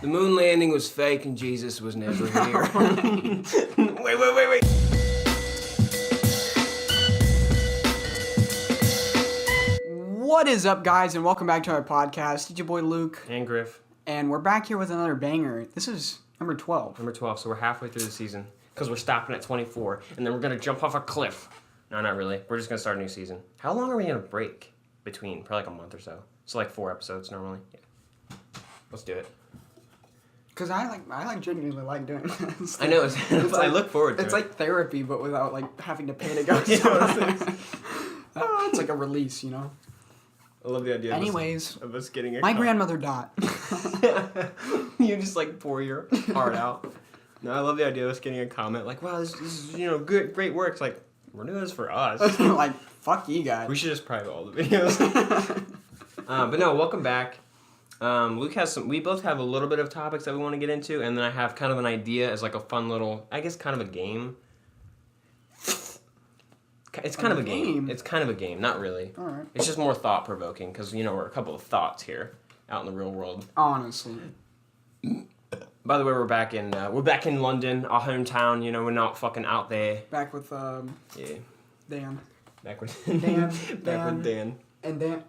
The moon landing was fake and Jesus was never here. Wait. What is up, guys, and welcome back to our podcast. It's your boy Luke. And Grif. And we're back here with another banger. This is number 12. Number 12, so we're halfway through the season. Because we're stopping at 24, and then we're going to jump off a cliff. No, not really. We're just going to start a new season. How long are we going to break between? Probably like a month or so. So like 4 episodes normally. Yeah. Let's do it. Because I genuinely like doing this. I know. I look forward to it. It's like therapy, but without like having to pay to go. It's like a release, you know? I love the idea of us getting a my grandmother died. You just like pour your heart out. No, I love the idea of us getting a comment like, wow, this is, good, great work. It's like, we're doing this for us. Like, fuck you guys. We should just private all the videos. But no, welcome back. Luke has we both have a little bit of topics that we want to get into, and then I have kind of an idea as like a fun little, I guess kind of a game. It's kind of a game. It's kind of a game, not really. All right. It's just more thought-provoking, because, we're a couple of thoughts here out in the real world. Honestly. By the way, we're back in London, our hometown. We're not fucking out there. Back with yeah, Dan. back with Dan. back with Dan. And Dan.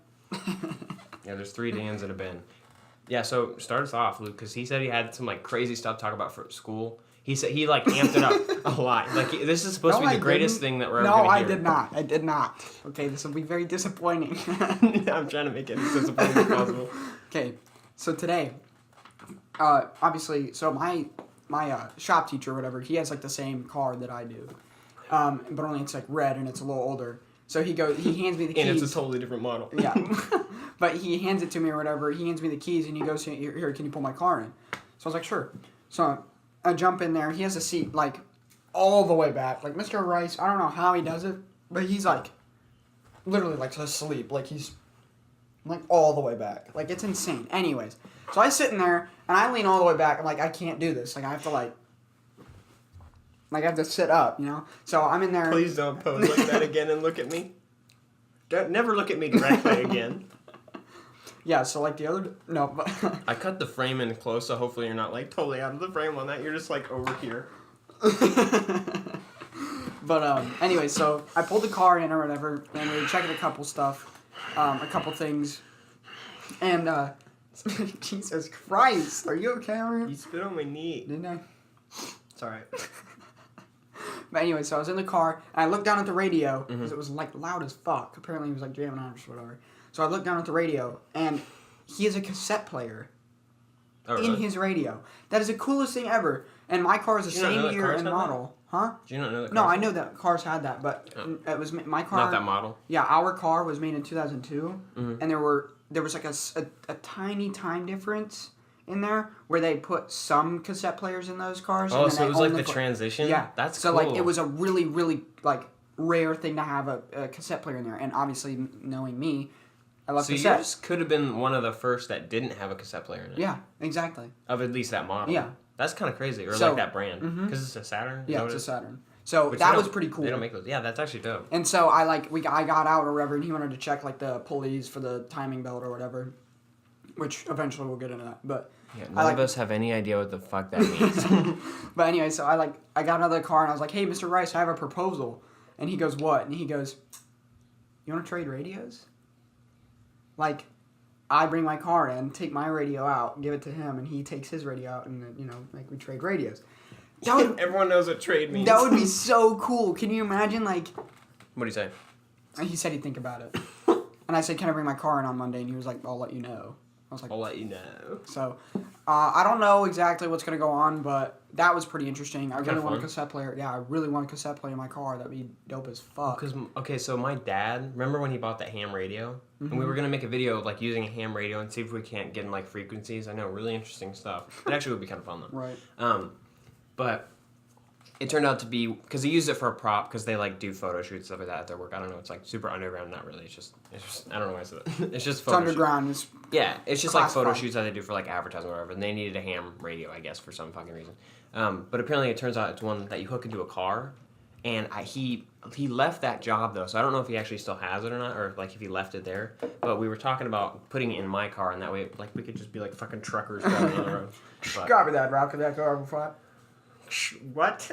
Yeah, there's 3 Dans at a bin. Yeah, so start us off, Luke, because he said he had some like crazy stuff to talk about for school. He said he like amped it up a lot. Like this is supposed to be the greatest thing that we're ever gonna hear. No, I did not. Okay, this will be very disappointing. I'm trying to make it as disappointing as possible. Okay, so today, obviously, so my shop teacher or whatever, he has like the same car that I do, but only it's like red and it's a little older. So he hands me the keys. And it's a totally different model. Yeah, but he hands it to me or whatever. He hands me the keys and he goes, here, can you pull my car in? So I was like, sure. So I jump in there. He has a seat like all the way back. Like Mr. Rice, I don't know how he does it, but he's like literally like asleep. Like he's like all the way back. Like it's insane. Anyways, so I sit in there and I lean all the way back. I'm like, I can't do this. Like I have to I have to sit up, So I'm in there. Please don't pose like that again and look at me. Never look at me directly again. Yeah, so like the other... No, but... I cut the frame in close, so hopefully you're not like totally out of the frame on that. You're just like over here. But anyway, so I pulled the car in or whatever, and we were checking a couple stuff, a couple things, and Jesus Christ, are you okay over here? You spit on my knee. Didn't I? It's alright. But anyway, so I was in the car, and I looked down at the radio, because it was like loud as fuck. Apparently he was like jamming on or whatever. So I looked down at the radio, and he has a cassette player in his radio. That is the coolest thing ever. And my car is the same year and model. Huh? Do you not know that? No, I know that cars had that, but it was my car. Not that model. Yeah, our car was made in 2002, and there was like a tiny time difference in there where they put some cassette players in those cars. Oh, and so it was like the transition? Yeah. That's so cool. So like it was a really, really like rare thing to have a cassette player in there. And obviously knowing me, I love cassettes. So yours could have been one of the first that didn't have a cassette player in it. Yeah, exactly. Of at least that model. Yeah. That's kind of crazy. Or like that brand. Because it's a Saturn? Yeah, it's a Saturn. So that was pretty cool. They don't make those. Yeah, that's actually dope. And so I got out or whatever, and he wanted to check like the pulleys for the timing belt or whatever, which eventually we'll get into that. But yeah, none of us have any idea what the fuck that means. But anyway, so I got out of the car and I was like, hey, Mr. Rice, I have a proposal. And he goes, what? And he goes, you want to trade radios? Like, I bring my car in, take my radio out, give it to him, and he takes his radio out, and then, we trade radios. Everyone knows what trade means. That would be so cool. Can you imagine, like... What do you say? He said he'd think about it. And I said, can I bring my car in on Monday? And he was like, I'll let you know. I was like, I'll let you know. So, I don't know exactly what's going to go on, but that was pretty interesting. I really want a cassette player. Yeah, I really want a cassette player in my car. That'd be dope as fuck. So my dad, remember when he bought that ham radio? And we were going to make a video of, using a ham radio and see if we can't get in, frequencies. I know, really interesting stuff. It actually would be kind of fun, though. Right. But it turned out to be, because he used it for a prop, because they, do photo shoots, stuff like that at their work. I don't know, it's, super underground, not really. It's just I don't know why I said that. It's just photo underground. It's it's just, photo shoots that they do for, advertising or whatever. And they needed a ham radio, I guess, for some fucking reason. But apparently it turns out it's one that you hook into a car, and he left that job though, so I don't know if he actually still has it or not, or like if he left it there. But we were talking about putting it in my car, and that way, like we could just be like fucking truckers driving on the road. But, Copy that, Rob. Could that go over flat? what?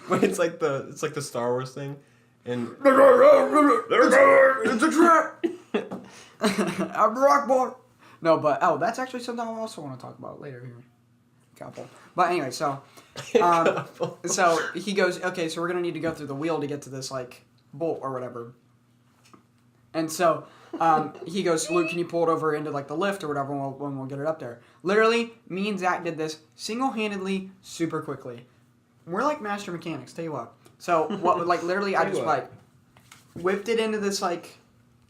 But it's like the Star Wars thing, and it's a trap. I'm rock boy. No, but that's actually something I also want to talk about later here. Couple. But anyway, so so he goes, okay, so we're gonna need to go through the wheel to get to this like bolt or whatever. And so he goes, Luke, can you pull it over into like the lift or whatever when we'll get it up there? Literally, me and Zach did this single-handedly, super quickly. We're like master mechanics, tell you what. So what, like literally, I just like whipped it into this like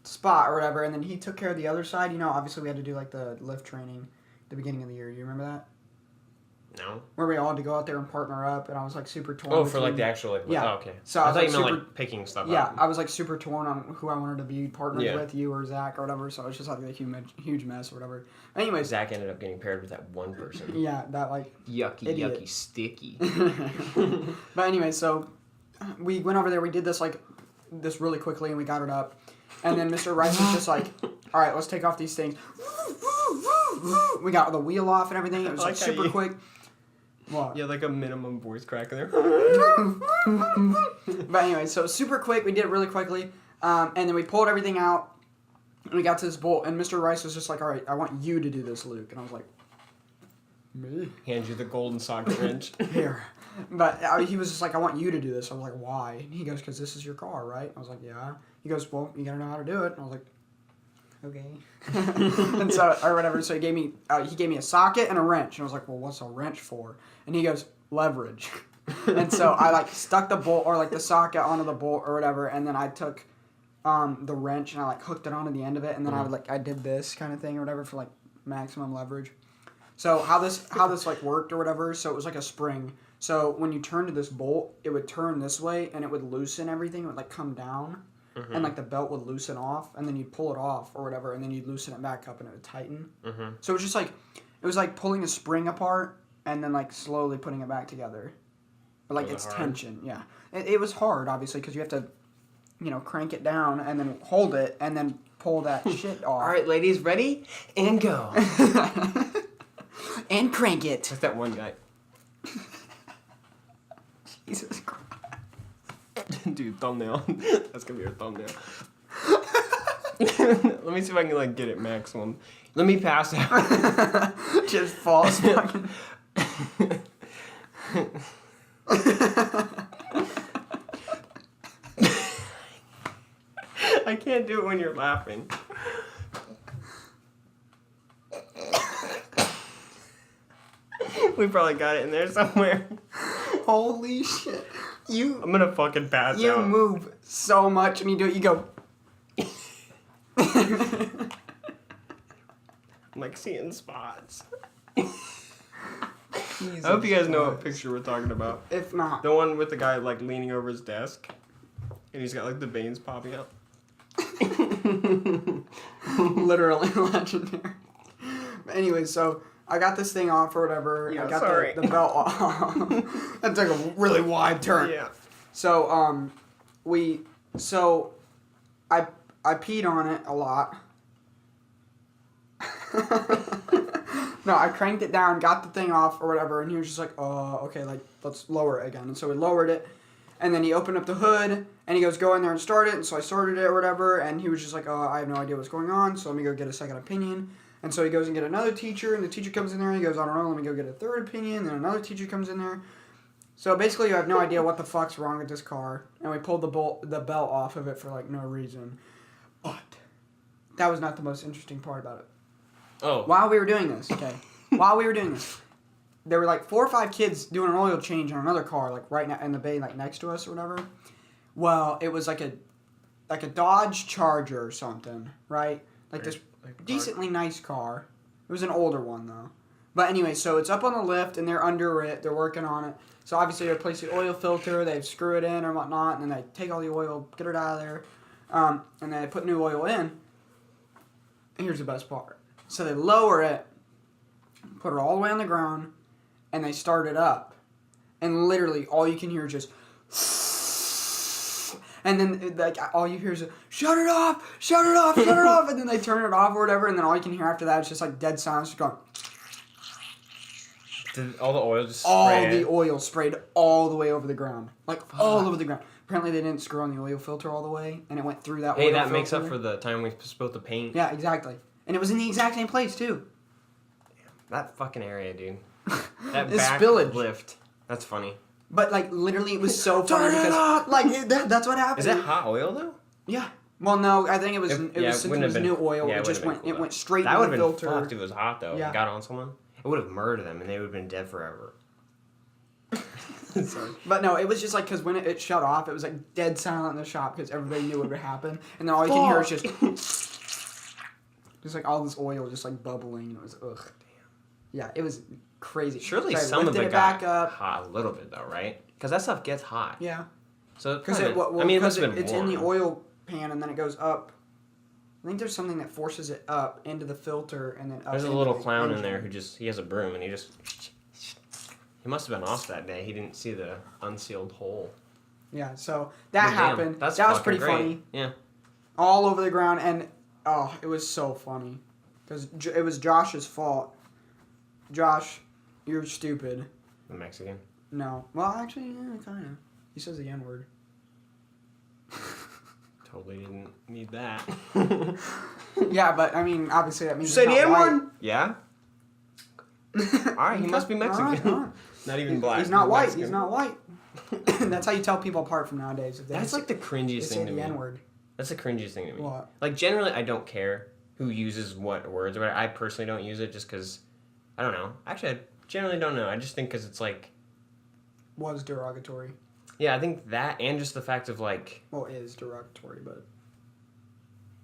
spot or whatever, and then he took care of the other side. You know, obviously we had to do like the lift training at the beginning of the year. You remember that? No. Where we all had to go out there and partner up, and I was like super torn. Oh, for like the actual like. Yeah. Oh, okay. So I I was thought like you meant super, like picking stuff yeah, up. I was like super torn on who I wanted to be partnered Yeah. with, you or Zach or whatever. So it was just like a huge mess or whatever. Anyways, Zach ended up getting paired with that one person. yeah, that like Yucky, idiot. yucky, sticky. But anyway, so we went over there. We did this really quickly, and we got it up. And then Mr. Rice was just like, "All right, let's take off these things." We got the wheel off and everything. It was like super quick. What? Yeah, like a minimum voice crack in there. But anyway, so super quick. We did it really quickly, and then we pulled everything out, and we got to this bolt. And Mr. Rice was just like, "All right, I want you to do this, Luke." And I was like, "Me?" Hands you the golden socket wrench. Here. But he was just like, "I want you to do this." I was like, "Why?" And he goes, "Because this is your car, right?" I was like, "Yeah." He goes, "Well, you gotta know how to do it." And I was like, "Okay." And so, or whatever. So he gave me a socket and a wrench. And I was like, "Well, what's a wrench for?" And he goes, "Leverage." And so I like stuck the bolt or like the socket onto the bolt or whatever. And then I took the wrench and I like hooked it onto the end of it. And then I did this kind of thing or whatever for like maximum leverage. So how this like worked or whatever. So it was like a spring. So when you turn to this bolt, it would turn this way and it would loosen everything. It would like come down. Mm-hmm. And like the belt would loosen off, and then you'd pull it off or whatever, and then you'd loosen it back up, and it would tighten. Mm-hmm. So it was just like pulling a spring apart and then like slowly putting it back together, but like it's tension. Yeah, it was hard obviously because you have to, crank it down and then hold it and then pull that shit off. All right, ladies, ready and go. And crank it. That's that one guy. Jesus Christ. Dude, thumbnail. That's gonna be our thumbnail. Let me see if I can like get it maximum. Let me pass out. Just falls fucking. I can't do it when you're laughing. We probably got it in there somewhere. Holy shit. I'm gonna fucking pass out. You move so much and you do it, you go. I'm like seeing spots. I hope you guys know what picture we're talking about. If not. The one with the guy like leaning over his desk and he's got like the veins popping out. Literally legendary. But anyway, so I got this thing off or whatever. Yeah, I got sorry. the belt off. That took a really wide turn. Yeah. So I peed on it a lot. No, I cranked it down, got the thing off or whatever, and he was just like, "Oh, okay, like let's lower it again." And so we lowered it, and then he opened up the hood and he goes, "Go in there and start it." And so I started it or whatever, and he was just like, "Oh, I have no idea what's going on, so let me go get a second opinion." And so he goes and get another teacher, and the teacher comes in there and he goes, "I don't know, let me go get a third opinion." And then another teacher comes in there. So basically, you have no idea what the fuck's wrong with this car, and we pulled the belt off of it for like no reason. But that was not the most interesting part about it. Oh. While we were doing this, there were like 4 or 5 kids doing an oil change on another car, like right now in the bay, like next to us or whatever. Well, it was like a Dodge Charger or something, right? Like this decently nice car. It was an older one though. But anyway, so it's up on the lift and they're under it. They're working on it. So obviously they replace the oil filter. They screw it in or whatnot, and then they take all the oil, get it out of there, and then they put new oil in. And here's the best part. So they lower it, put it all the way on the ground, and they start it up, and literally all you can hear is just. And then, like, all you hear is, shut it off, shut it off, shut it off. And then they turn it off or whatever. And then all you can hear after that is just, like, dead silence. Just going. Did all the oil just spray? All the oil sprayed all the way over the ground. Like, all over the ground. Apparently, they didn't screw on the oil filter all the way. And it went through that oil filter. Hey, that makes up for the time we spilled the paint. Yeah, exactly. And it was in the exact same place, too. That fucking area, dude. That It's back spillage. lift. That's funny. But, like, literally, it was so funny because, like, that's what happened. Is that hot oil, though? Yeah. Well, no, I think it was since it was new oil. Yeah, it just went. It went straight that to the would filter. have been fucked if it was hot though. Yeah. It got on someone. It would have murdered them, and they would have been dead forever. Sorry. But no, it was just like because when it shut off, it was like dead silent in the shop because everybody knew what would happen, and then all you can hear is just like all this oil just like bubbling. And it was ugh. Damn. Yeah, it was crazy. Surely so some of it back got up. hot a little bit though, right? Because that stuff gets hot. Yeah. So Because it's in the oil pan and then it goes up. I think there's something that forces it up into the filter and then up. There's a into little the clown in engine. there who he has a broom and he must have been off that day. He didn't see the unsealed hole. Yeah, so that But damn, happened. that's that was fucking pretty great. funny. Yeah. All over the ground, and oh, it was so funny because it was Josh's fault. Josh, you're stupid. The Mexican. No, well, actually, yeah, kind of. He says the N-word. Totally didn't need that. Yeah, but I mean, obviously that means Say he's the not N-word? Yeah. Alright, he must be Mexican. All right. Not even black. He's not white. Mexican. He's not white. That's how you tell people apart from nowadays. If they That's like the they cringiest say thing to the me. N-word. That's the cringiest thing to me. What? Like, generally, I don't care who uses what words or whatever. I personally don't use it just because, I don't know. Actually, I generally don't know. I just think because it's like... Was derogatory. Yeah, I think that and just the fact of like... Well, is derogatory, but...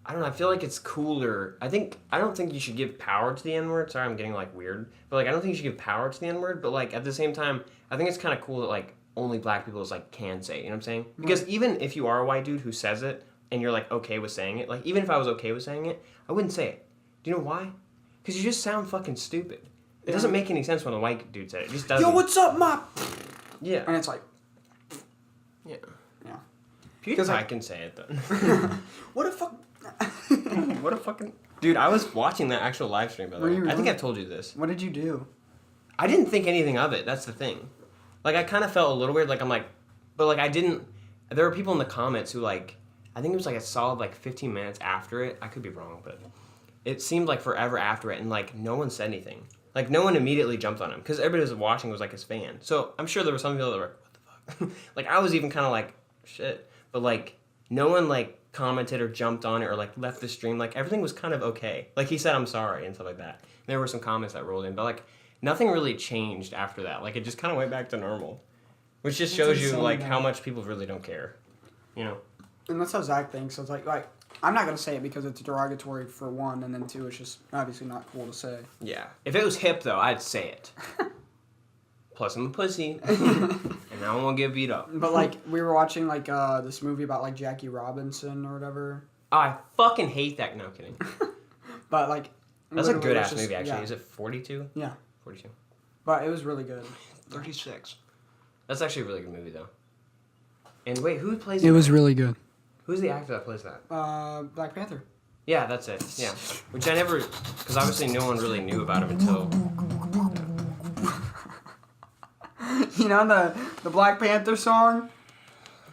I don't know. I feel like it's cooler. I don't think you should give power to the N-word. Sorry, I'm getting like weird. But like, I don't think you should give power to the N-word. But like, at the same time, I think it's kind of cool that like only black people can say it. You know what I'm saying? Because even if you are a white dude who says it and you're like okay with saying it, like even if I was okay with saying it, I wouldn't say it. Do you know why? Because you just sound fucking stupid. It doesn't make any sense when a white dude said it. It just doesn't. Yo, what's up, ma? Yeah. And it's like... Yeah. Yeah. PewDiePie can say it then. What the fuck... What a fucking... Dude, I was watching that actual live stream, by the Were way. you I think really? I've told you this. What did you do? I didn't think anything of it. That's the thing. Like, I kind of felt a little weird. Like, I'm like... But, like, I didn't... There were people in the comments who, like... I think it was, like, a solid, like, 15 minutes after it. I could be wrong, but... It seemed like forever after it, and, like, no one said anything. Like, no one immediately jumped on him. Because everybody was watching was, like, his fan. So, I'm sure there were some people that were like, what the fuck? Like, I was even kind of like, shit. But, like, no one, like, commented or jumped on it or like left the stream. Like everything was kind of okay. Like he said I'm sorry and stuff like that. There were some comments that rolled in, but like nothing really changed after that. Like it just kind of went back to normal, which just shows you like how much people really don't care, you know. And that's how Zach thinks. So it's like I'm not gonna say it because it's derogatory for one, and then two, it's just obviously not cool to say. Yeah, if it was hip though, I'd say it. Plus I'm a pussy, and I won't get beat up. But like we were watching like this movie about like Jackie Robinson or whatever. Oh, I fucking hate that. No kidding. But like that's a good ass just, movie actually. Yeah. Is it 42? Yeah. 42. But it was really good. 36. That's actually a really good movie though. And wait, who plays It was really good. Who's the actor that plays that? Black Panther. Yeah, that's it. Yeah. Which I never, because obviously no one really knew about him until... You know the Black Panther song?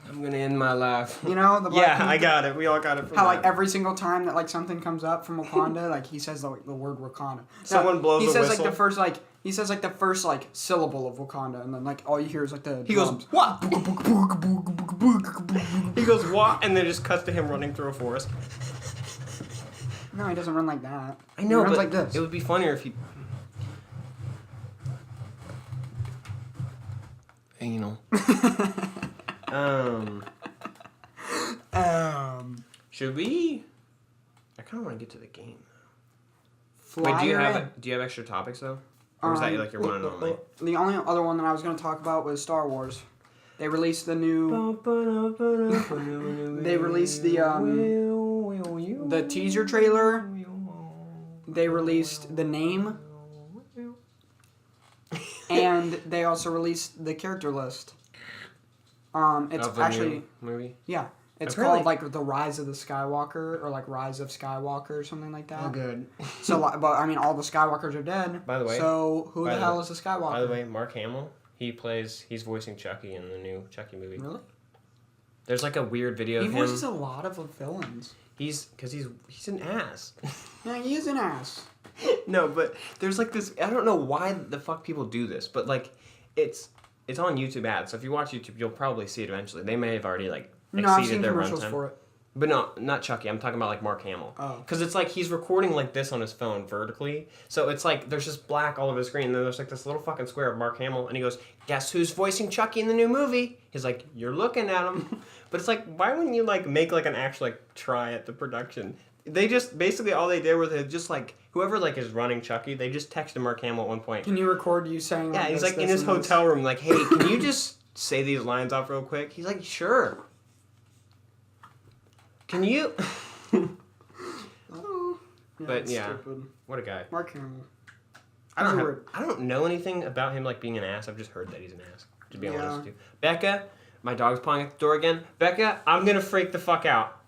I'm gonna end my life. You know the Black Yeah, Panther? I got it. We all got it from How that. like every single time that like something comes up from Wakanda, like he says the word Wakanda. Someone blows he a says whistle. like the first syllable of Wakanda, and then like all you hear is like the He drums. goes, what? He goes, what? And then it just cuts to him running through a forest. No, he doesn't run like that. I know, he runs but like this. it would be funnier if he... Anal. Should we... I kind of want to get to the game. Wait, do you have extra topics though? Or is that like your one and only? The only other one that I was going to talk about was Star Wars. They released the new. They released the teaser trailer. They released the name. And and they also released the character list. It's of the actually new movie. yeah. It's Apparently- called like the Rise of the Skywalker or like Rise of Skywalker or something like that. Oh, good. So, but I mean, all the Skywalkers are dead. By the way- so who by the the hell way- is the Skywalker? By the way, Mark Hamill, he's voicing Chucky in the new Chucky movie. Really? There's like a weird video He of him. voices a lot of villains. He's an ass. Yeah, he is an ass. No, but there's like this. I don't know why the fuck people do this, but like, it's on YouTube ads. So if you watch YouTube, you'll probably see it eventually. They may have already like No, I've exceeded seen their commercials runtime. for it. But no, not Chucky. I'm talking about like Mark Hamill. Oh. Because it's like he's recording like this on his phone vertically. So it's like there's just black all over the screen. And then there's like this little fucking square of Mark Hamill. And he goes, guess who's voicing Chucky in the new movie? He's like, you're looking at him. But it's like, why wouldn't you like make like an actual like try at the production? They just, basically all they did was they just like, whoever like is running Chucky, they just texted Mark Hamill at one point. Can you record you saying Yeah, like he's this, like in this, his and this? hotel room like, hey, can you just say these lines off real quick? He's like, sure. Can you? Oh. But, it's yeah. stupid. What a guy. Mark Hamill. I don't know anything about him like being an ass. I've just heard that he's an ass. To be honest Yeah. with you. Becca, my dog's pawing at the door again. Becca, I'm gonna freak the fuck out.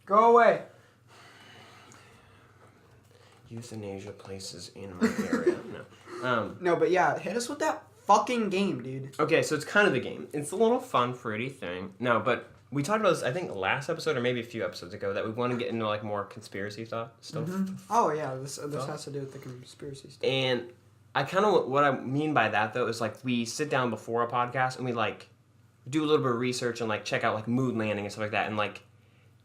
Go away. Euthanasia places in my area. No. No, but yeah, hit us with that fucking game, dude. Okay, so it's kind of the game. It's a little fun, fruity thing. No, but we talked about this, I think, last episode or maybe a few episodes ago, that we want to get into like more conspiracy stuff. Oh yeah, this has to do with the conspiracy stuff. And I kind of, what I mean by that though is like we sit down before a podcast and we like do a little bit of research and like check out like moon landing and stuff like that. And like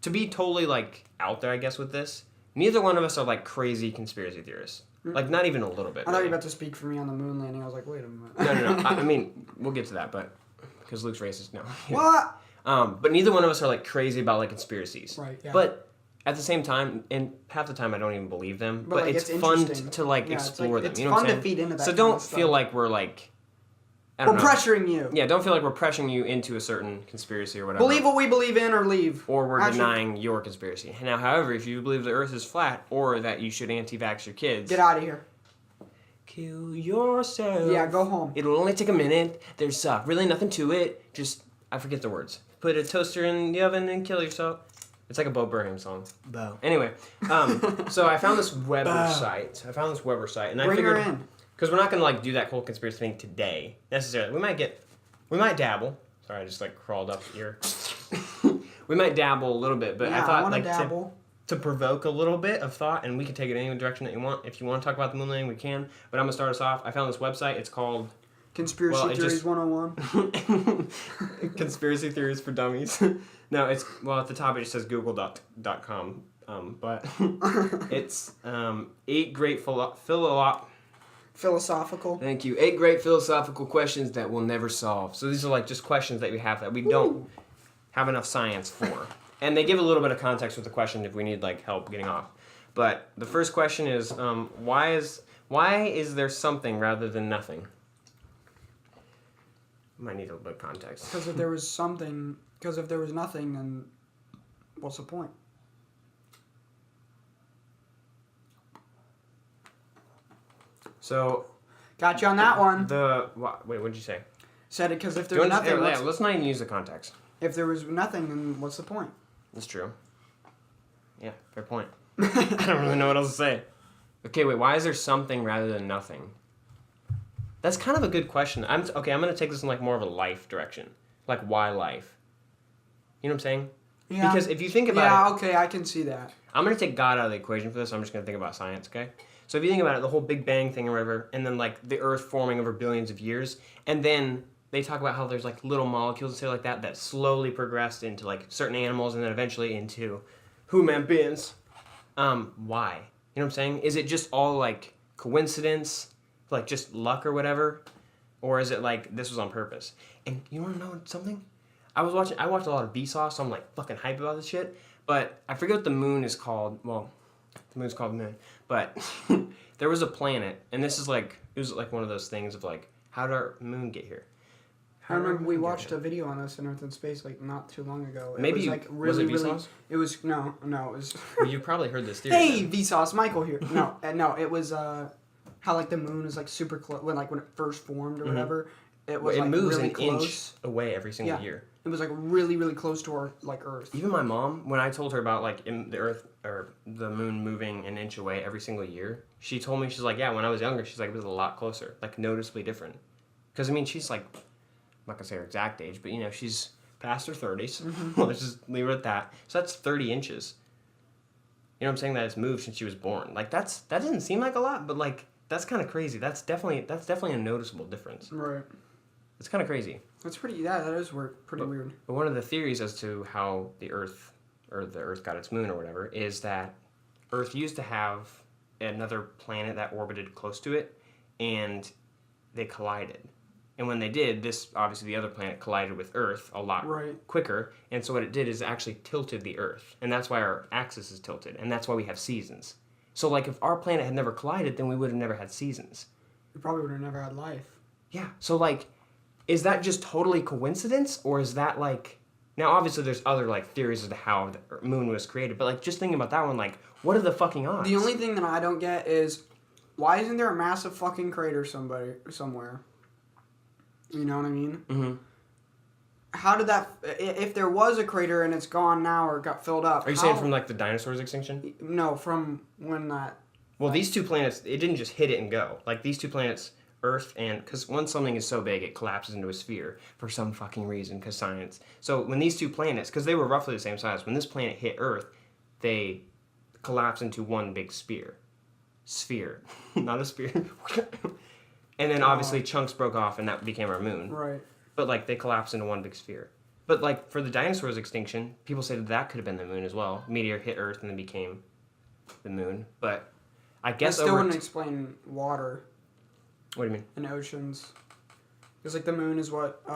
to be totally like out there, I guess, with this, neither one of us are like crazy conspiracy theorists. Like not even a little bit. I thought you really. were about to speak for me on the moon landing. I was like, wait a minute. No. I mean, we'll get to that, but because Luke's racist, no. What? But neither one of us are like crazy about like conspiracies. Right. Yeah. But at the same time, and half the time I don't even believe them. But like, it's it's fun interesting. to like Yeah, it's explore like- them. it's You know what fun I'm to saying? feed into that So kind don't of feel stuff. like we're like. I We're don't know. pressuring you. Yeah, don't feel like we're pressuring you into a certain conspiracy or whatever. Believe what we believe in or leave. Or we're Actually, denying your conspiracy. Now, however, if you believe the Earth is flat or that you should anti-vax your kids, Get out of here. kill yourself. Yeah, go home. It'll only take a minute. There's really nothing to it. Just I forget the words. Put a toaster in the oven and kill yourself. It's like a Bo Burnham song. Bo. Anyway, so I found this Weber site. And I Bring figured her in. because we're not gonna like do that whole conspiracy thing today necessarily. We might dabble. Sorry, I just like crawled up here. We might dabble a little bit, but Yeah, I thought wanna like dabble. to provoke a little bit of thought, and we can take it any direction that you want. If you want to talk about the moon landing, we can. But I'm gonna start us off. I found this website. It's called Conspiracy Well, it Theories just- 101. Conspiracy Theories for Dummies. No, it's at the top it just says google.com. But it's 8 great Philosophical. Thank you. 8 great philosophical questions that we'll never solve. So these are like just questions that we have that we don't have enough science for. And they give a little bit of context with the question if we need like help getting off. But the first question is why is there something rather than nothing? Might need a little bit of context. Because if there was something, because if there was nothing, then what's the point? So Got you on that one. wait, what'd you say? Said it because if Do you there's want to- nothing, yeah, let's not even use the context. if there was nothing, then what's the point? That's true. Yeah, fair point. I don't really know what else to say. Okay, wait. Why is there something rather than nothing? That's kind of a good question. I'm gonna take this in like more of a life direction. Like why life? You know what I'm saying? Yeah. Because if you think about Yeah, okay, I can see that. I'm gonna take God out of the equation for this. I'm just gonna think about science. Okay. So if you think about it, the whole Big Bang thing or whatever, and then like the Earth forming over billions of years, and then they talk about how there's like little molecules and stuff like that slowly progressed into like certain animals and then eventually into human beings. Why? You know what I'm saying? Is it just all like coincidence, like just luck or whatever? Or is it like this was on purpose? And you wanna know something? I watched a lot of Vsauce, so I'm like fucking hype about this shit. But I forget what the moon is called. Well, the moon's called Moon. But there was a planet, and this is like, it was like one of those things of like, how did our moon get here? I remember we watched a video on this in Earth and Space like not too long ago. It Maybe was you- like was it really, Vsauce? It was no, it was. Well, you've probably heard this theory. Hey, then. Vsauce, Michael here. No, it was how like the moon is like super close when it first formed or whatever. It was It like moves really an close. inch away every single year. It was like really, really close to our like Earth. Even my mom, when I told her about like the Earth or the moon moving an inch away every single year, she told me, she's like, yeah, when I was younger, she's like, it was a lot closer, like noticeably different. Because I mean, she's like, I'm not gonna say her exact age, but you know, she's past her 30s. Let's just leave it at that. So that's 30 inches. You know what I'm saying? That it's moved since she was born. Like that doesn't seem like a lot, but like that's kind of crazy. That's definitely a noticeable difference. Right. It's kind of crazy. That's pretty. Yeah, that is pretty weird. But one of the theories as to how the Earth got its moon or whatever is that Earth used to have another planet that orbited close to it, and they collided. And when they did, obviously the other planet collided with Earth a lot quicker, and so what it did is it actually tilted the Earth, and that's why our axis is tilted, and that's why we have seasons. So like if our planet had never collided, then we would have never had seasons. We probably would have never had life. Yeah. So like, is that just totally coincidence, or is that like? Now obviously there's other like theories as to how the moon was created, but like just thinking about that one, like what are the fucking odds? The only thing that I don't get is why isn't there a massive fucking crater somewhere? You know what I mean? Mm-hmm. How did that? If there was a crater and it's gone now or got filled up? Are you saying from like the dinosaurs' extinction? No, from when that. Well, these two planets, it didn't just hit it and go. Like these two planets, Earth and because once something is so big, it collapses into a sphere for some fucking reason. Because science. So when these two planets, because they were roughly the same size, when this planet hit Earth, they collapsed into one big sphere, not a spear. And then obviously chunks broke off and that became our moon. Right. But like they collapsed into one big sphere. But like for the dinosaurs' extinction, people say that could have been the moon as well. Meteor hit Earth and then became the moon. But I guess that still wouldn't explain water. What do you mean? And oceans. Because like the moon is what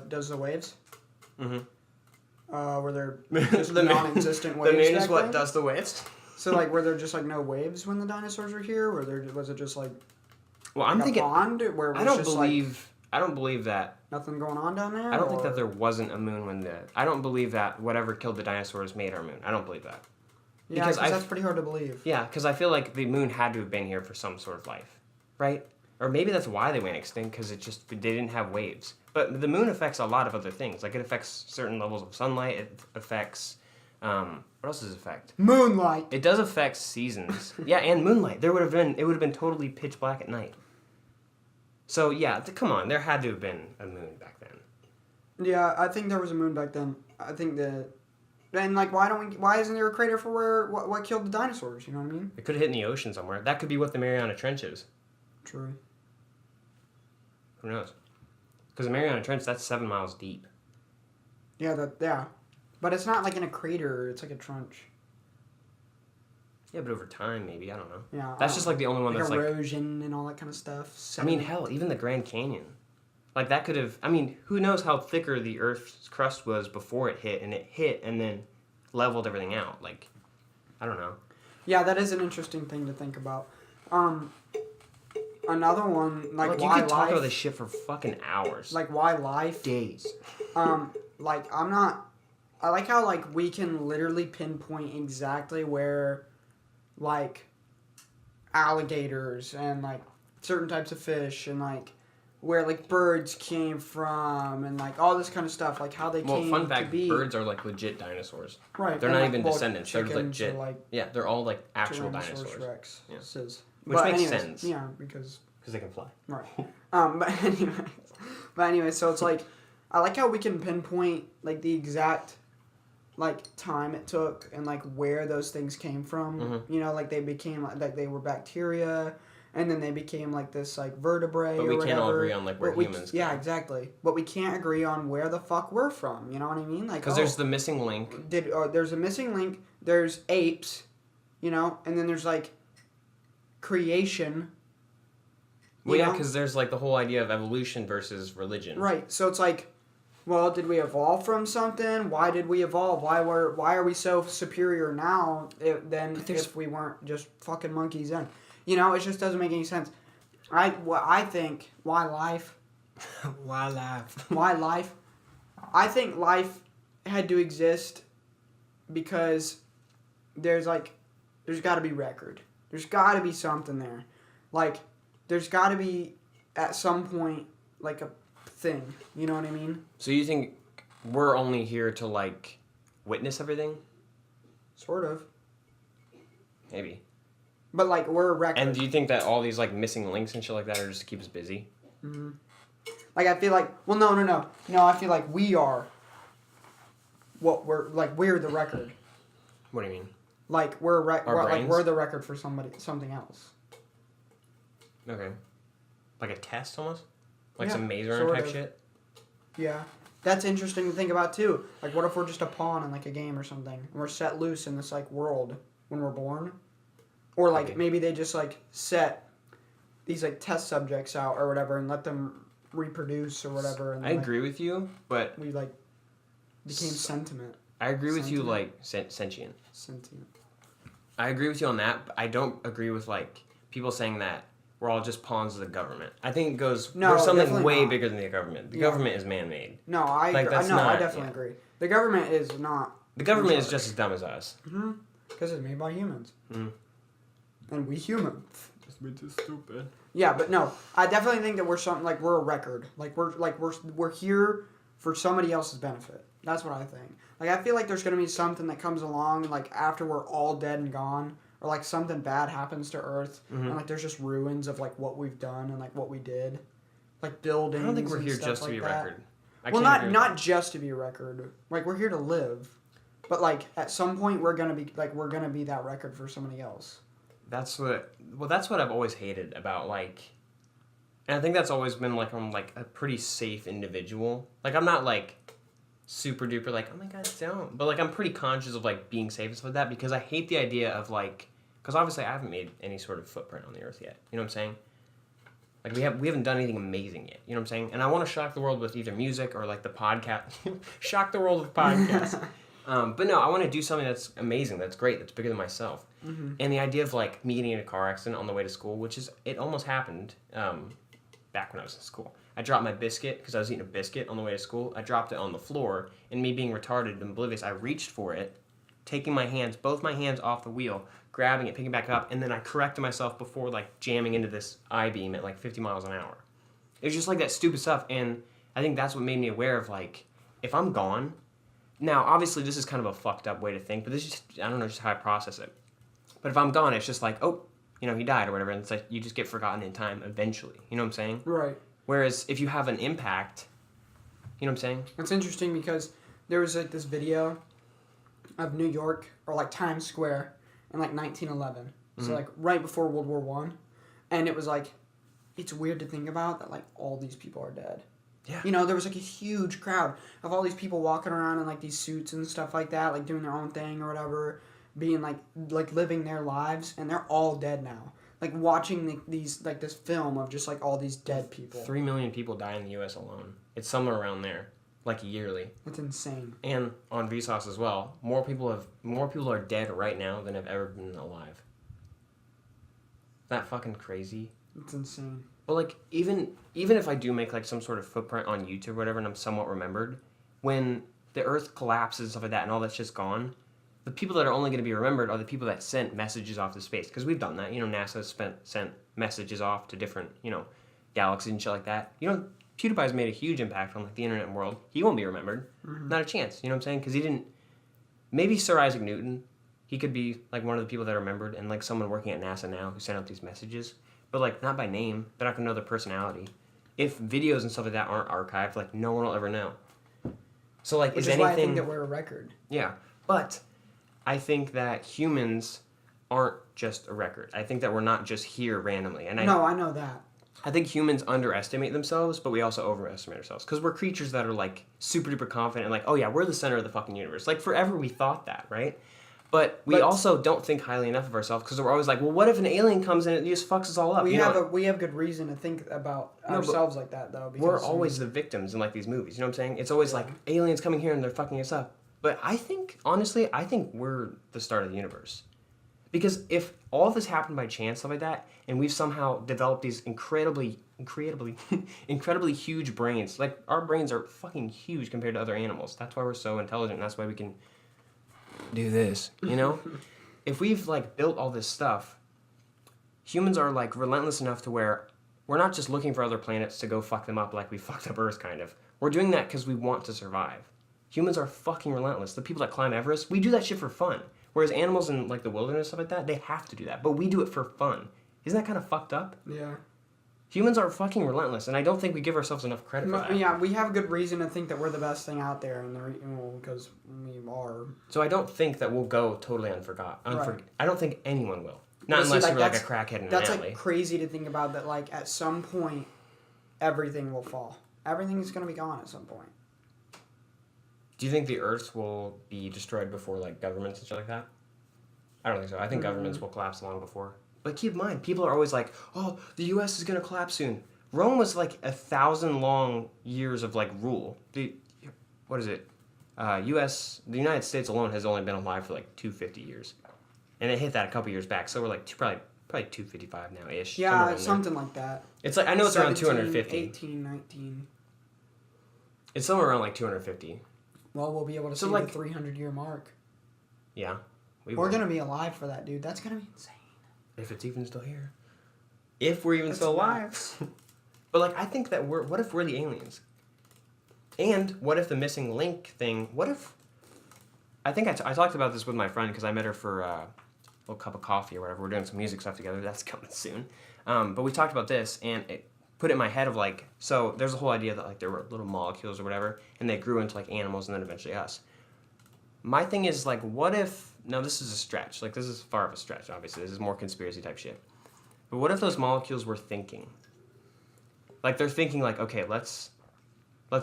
does the waves. Mm-hmm. Were there just non-existent waves? The moon is back what then? does the waves. So like, were there just like no waves when the dinosaurs were here? Was it just like? Well, I'm thinking. A pond where it was I don't just believe that. Nothing going on down there. I don't think that there wasn't a moon when I don't believe that whatever killed the dinosaurs made our moon. I don't believe that. Yeah, because that's pretty hard to believe. Yeah, because I feel like the moon had to have been here for some sort of life, right? Or maybe that's why they went extinct, because they didn't have waves. But the moon affects a lot of other things. Like it affects certain levels of sunlight. It affects what else does it affect? Moonlight. It does affect seasons. Yeah, and moonlight. It would have been totally pitch black at night. So yeah, come on, there had to have been a moon back then. Yeah, I think there was a moon back then. I think that. And like, why isn't there a crater for what killed the dinosaurs? You know what I mean? It could have hit in the ocean somewhere. That could be what the Mariana Trench is. True. Who knows? Because the Mariana Trench, that's 7 miles deep. Yeah. But it's not like in a crater, it's like a trench. Yeah, but over time, maybe. I don't know. Yeah. That's just like the only one that's like... erosion and all that kind of stuff. I mean, hell, even the Grand Canyon. Like, that could have... I mean, who knows how thicker the Earth's crust was before it hit, and then leveled everything out. Like, I don't know. Yeah, that is an interesting thing to think about. Another one, like, Look, why you could talk life... about this shit for fucking hours. Like, why life... Days. Like, I like how, like, we can literally pinpoint exactly where, like, alligators and, like, certain types of fish and, like, where, like, birds came from and, like, all this kind of stuff. Like, how they came fun fact, to be. birds are, like, legit dinosaurs. Right. They're not even descendants. They're chickens legit. are, like, yeah, they're all, like, actual Tyrannosaurus dinosaurs. Rex. Yeah. Which makes sense. Yeah, because they can fly. Right. But anyway, so it's like, I like how we can pinpoint, like, the exact, like, time it took and, like, where those things came from. Mm-hmm. You know, like, they became, like, they were bacteria, and then they became, like, this, like, vertebrae but or we whatever. can't all agree on, like, where humans Yeah, came. exactly. But we can't agree on where the fuck we're from. You know what I mean? Like, because there's the missing link. There's a missing link. There's apes, you know, and then there's, like, creation. Well, yeah, because there's, like, the whole idea of evolution versus religion. Right. So it's like, well, did we evolve from something? Why did we evolve? Why are we so superior now than if we weren't just fucking monkeys then? You know, it just doesn't make any sense. I think why life? Why laugh? Why life? I think life had to exist because there's got to be record. There's got to be something there. Like, there's got to be at some point like a thing. You know what I mean? So you think we're only here to like witness everything? Sort of. Maybe. But like we're a record. And do you think that all these like missing links and shit like that are just to keep us busy? Mm-hmm. Like I feel like no. I feel like we are. What we're the record. What do you mean? Like we're the record for something else. Okay. Like a test almost? Like Yeah, some Maze Runner sort type of. shit? Yeah. That's interesting to think about too. Like what if we're just a pawn in like a game or something and we're set loose in this like world when we're born? Or like maybe they just like set these like test subjects out or whatever and let them reproduce or whatever and I agree with you, but we like became sentiment. I agree with you like sentient. Sentient. I agree with you on that, but I don't agree with like people saying that we're all just pawns of the government. I think it goes there's something way bigger than the government. The government is man-made. No, I definitely agree. The government is not. The government is just as dumb as us. Mm-hmm. Because it's made by humans. Mm-hmm. And we humans. Just way too stupid. Yeah, but no, I definitely think that we're something like we're a record. We're here for somebody else's benefit. That's what I think. Like I feel like there's gonna be something that comes along like after we're all dead and gone, or like something bad happens to Earth, and like there's just ruins of like what we've done and like what we did, like buildings. I don't think we're here and just stuff to be a like that. record. Well, not just to be a record. Like we're here to live, but like at some point we're gonna be that record for somebody else. That's what I've always hated about like, and I think that's always been like I'm like a pretty safe individual. Like I'm not like super duper like oh my god don't, but like I'm pretty conscious of like being safe and stuff like that because I hate the idea of like because obviously I haven't made any sort of footprint on the earth yet. You know what I'm saying? Like we haven't done anything amazing yet. You know what I'm saying? And I want to shock the world with either music or like the podcast. Shock the world with podcasts. But no, I want to do something that's amazing, that's great, that's bigger than myself. Mm-hmm. And the idea of like me getting in a car accident on the way to school, which is it almost happened back when I was in school. I dropped my biscuit because I was eating a biscuit on the way to school. I dropped it on the floor, and me being retarded and oblivious, I reached for it, taking both my hands off the wheel, grabbing it, picking it back up, and then I corrected myself before like jamming into this I-beam at like 50 miles an hour. It was just like that stupid stuff, and I think that's what made me aware of like if I'm gone. Now, obviously, this is kind of a fucked up way to think, but this is just, I don't know, just how I process it. But if I'm gone, it's just like, oh, he died or whatever, and it's like you just get forgotten in time eventually. You know what I'm saying? Right. Whereas if you have an impact, you know what I'm saying? It's interesting because there was like this video of New York or like Times Square in like 1911. Mm-hmm. So like right before World War One, and it was like, it's weird to think about that like all these people are dead. Yeah. There was like a huge crowd of all these people walking around in like these suits and stuff like that, like doing their own thing or whatever, being like living their lives, and they're all dead now. Like watching this film of just like all these dead people. 3 million people die in the U.S. alone. It's somewhere around there, like yearly. That's insane. And on Vsauce as well, more people are dead right now than have ever been alive. Isn't that fucking crazy? It's insane. But like even if I do make like some sort of footprint on YouTube or whatever, and I'm somewhat remembered, when the Earth collapses and stuff like that, and all that's just gone. The people that are only going to be remembered are the people that sent messages off to space. Because we've done that. NASA sent messages off to different, galaxies and shit like that. PewDiePie's made a huge impact on like the internet world. He won't be remembered. Mm-hmm. Not a chance. You know what I'm saying? Because he didn't... Maybe Sir Isaac Newton. He could be like one of the people that are remembered and like someone working at NASA now who sent out these messages. But like not by name. They're not going to know their personality. If videos and stuff like that aren't archived, like no one will ever know. So like Which is why I think that we're a record. Yeah. But... I think that humans aren't just a record. I think that we're not just here randomly. And I know that. I think humans underestimate themselves, but we also overestimate ourselves. Because we're creatures that are, like, super duper confident and like, oh yeah, we're the center of the fucking universe. Like, forever we thought that, right? But we also don't think highly enough of ourselves because we're always like, well, what if an alien comes in and just fucks us all up? We have good reason to think about ourselves like that, though. Because we're always the victims in, like, these movies. You know what I'm saying? It's always like, aliens coming here and they're fucking us up. But honestly, I think we're the start of the universe. Because if all of this happened by chance, stuff like that, and we've somehow developed these incredibly huge brains, like our brains are fucking huge compared to other animals. That's why we're so intelligent. That's why we can do this, If we've like built all this stuff, humans are like relentless enough to where we're not just looking for other planets to go fuck them up like we fucked up Earth, kind of. We're doing that because we want to survive. Humans are fucking relentless. The people that climb Everest, we do that shit for fun. Whereas animals in like the wilderness, stuff like that, they have to do that. But we do it for fun. Isn't that kind of fucked up? Yeah. Humans are fucking relentless, and I don't think we give ourselves enough credit for that. Yeah, we have good reason to think that we're the best thing out there, and because we are. So I don't think that we'll go totally unforgotten. Right. I don't think anyone will. Not But see, unless like, you're like a that's- crackhead in an That's alley. like crazy to think about. That like at some point, everything will fall. Everything is gonna be gone at some point. Do you think the Earth will be destroyed before like governments and shit like that? I don't think so. I think governments will collapse long before. But keep in mind, people are always like, "Oh, the U.S. is gonna collapse soon." Rome was like 1,000 long years of like rule. What is it? The United States alone has only been alive for like 250 years, and it hit that a couple years back. So we're like probably 255 now ish. Yeah, something like that. It's like I know it's around 17, 250. 18, 19. It's somewhere around like 250. Well, we'll be able to So, see like- the 300-year mark. Yeah, We're will. gonna be alive for that, dude. That's gonna be insane. If it's even still here. If we're even That's still alive. nuts. But like I think that what if we're the aliens? And what if the missing link thing, what if I think I talked about this with my friend because I met her for a little cup of coffee or whatever. We're doing some music stuff together. That's coming soon. But we talked about this and it put it in my head of like, so there's a whole idea that like there were little molecules or whatever and they grew into like animals and then eventually us. My thing is like, what if, now this is a stretch, like this is far of a stretch obviously, this is more conspiracy type shit. But what if those molecules were thinking? Like they're thinking like, okay, let's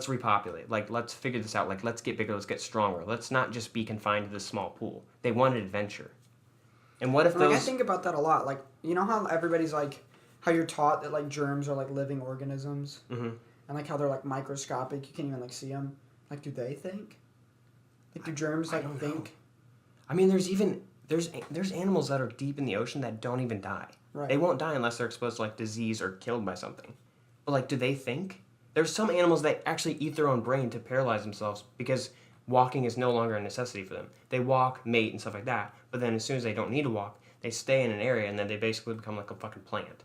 repopulate. Like let's figure this out. Like let's get bigger. Let's get stronger. Let's not just be confined to this small pool. They want adventure. And what if Like, those? I think about that a lot. Like, you know how everybody's like, how you're taught that like germs are like living organisms, Mhm. and like how they're like microscopic. You can't even like see them. Like, do they think? Like, do germs I like don't think? know. I mean, there's animals that are deep in the ocean that don't even die. Right. They won't die unless they're exposed to like disease or killed by something. But like, do they think? There's some animals that actually eat their own brain to paralyze themselves because walking is no longer a necessity for them. They walk, mate, and stuff like that. But then as soon as they don't need to walk, they stay in an area and then they basically become like a fucking plant.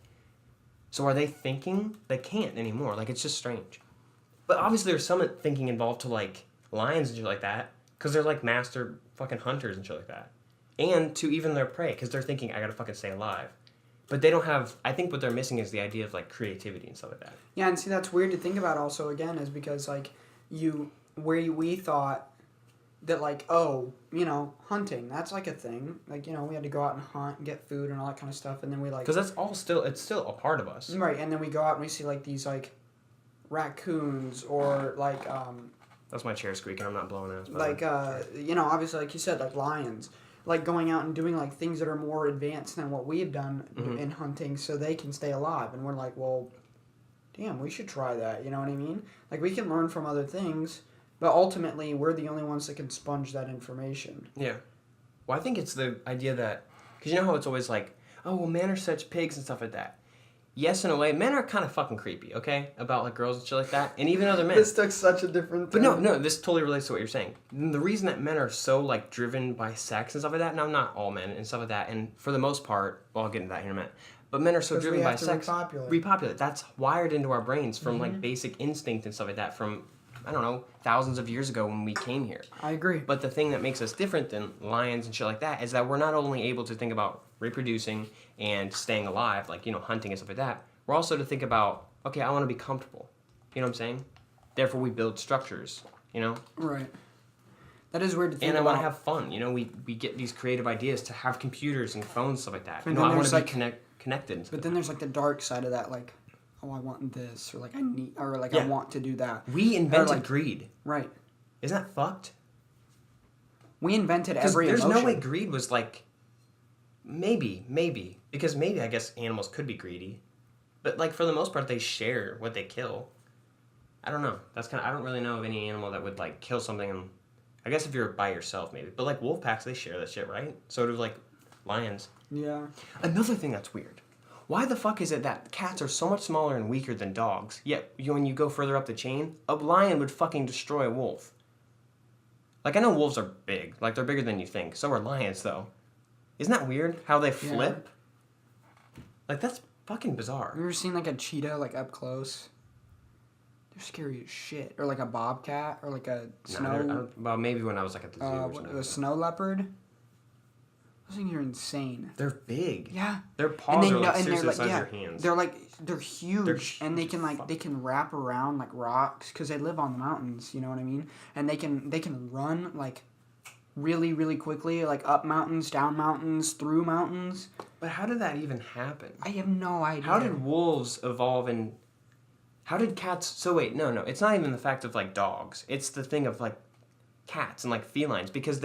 So are they thinking? They can't anymore. Like, it's just strange. But obviously there's some thinking involved to like lions and shit like that because they're like master fucking hunters and shit like that. And to even their prey because they're thinking, I gotta fucking stay alive. But they don't have, I think what they're missing is the idea of like creativity and stuff like that. Yeah, and see that's weird to think about. Also, again, is because like we thought that like, oh, you know, hunting, that's like a thing. Like, you know, we had to go out and hunt and get food and all that kind of stuff, and then we like Because that's all still, it's still a part of us. right, and then we go out and we see like these like raccoons or like That's my chair squeaking, I'm not blowing out. like you know, obviously like you said, like lions, like going out and doing like things that are more advanced than what we've done in hunting so they can stay alive, and we're like, well, damn, we should try that, you know what I mean? Like, we can learn from other things, but ultimately we're the only ones that can sponge that information. Yeah. Well, I think it's the idea that, because you know how it's always like, oh, well, men are such pigs and stuff like that. Yes, in a way, men are kind of fucking creepy, okay? About like girls and shit like that, and even other men. This took such a different But turn. no, this totally relates to what you're saying. The reason that men are so like driven by sex and stuff like that, now not all men and stuff like that, and for the most part, well, I'll get into that here in a minute. But men are so 'Cause driven we by have to sex. repopulate. That's wired into our brains from like basic instinct and stuff like that from, I don't know, thousands of years ago when we came here. I agree. But the thing that makes us different than lions and shit like that is that we're not only able to think about reproducing and staying alive, like, you know, hunting and stuff like that, we're also to think about, okay, I want to be comfortable. You know what I'm saying? Therefore, we build structures, you know? Right. That is weird to think And I about. want to have fun. You know, we get these creative ideas to have computers and phones, stuff like that. But You know, then I want there's, to be like- connected. And stuff. But then there's like the dark side of that, like, oh, I want this, or like I need, or like Yeah. I want to do that. We invented like- greed. Right. Isn't that fucked? We invented Because every there's emotion. no way greed was like, maybe, because maybe I guess animals could be greedy, but like for the most part they share what they kill. I don't know. That's kind of, I don't really know of any animal that would like kill something. And I guess if you're by yourself maybe, but like wolf packs they share that shit, right? So do like lions. Yeah. Another thing that's weird. Why the fuck is it that cats are so much smaller and weaker than dogs, yet when you go further up the chain, a lion would fucking destroy a wolf? Like, I know wolves are big. Like, they're bigger than you think. So are lions, though. Isn't that weird? How they flip? Like, that's fucking bizarre. Have you ever seen like a cheetah like up close? They're scary as shit. Or like a bobcat or like a snow. Well, maybe when I was like at the zoo or something. A snow leopard. Those things are insane. They're big. Yeah. Their paws are like seriously the size of your hands. They're huge, and they can wrap around like rocks because they live on the mountains. You know what I mean? And they can run like really really quickly, like up mountains, down mountains, through mountains. But how did that even happen? I have no idea. How did wolves evolve and how did cats? So wait, no, it's not even the fact of like dogs. It's the thing of like cats and like felines because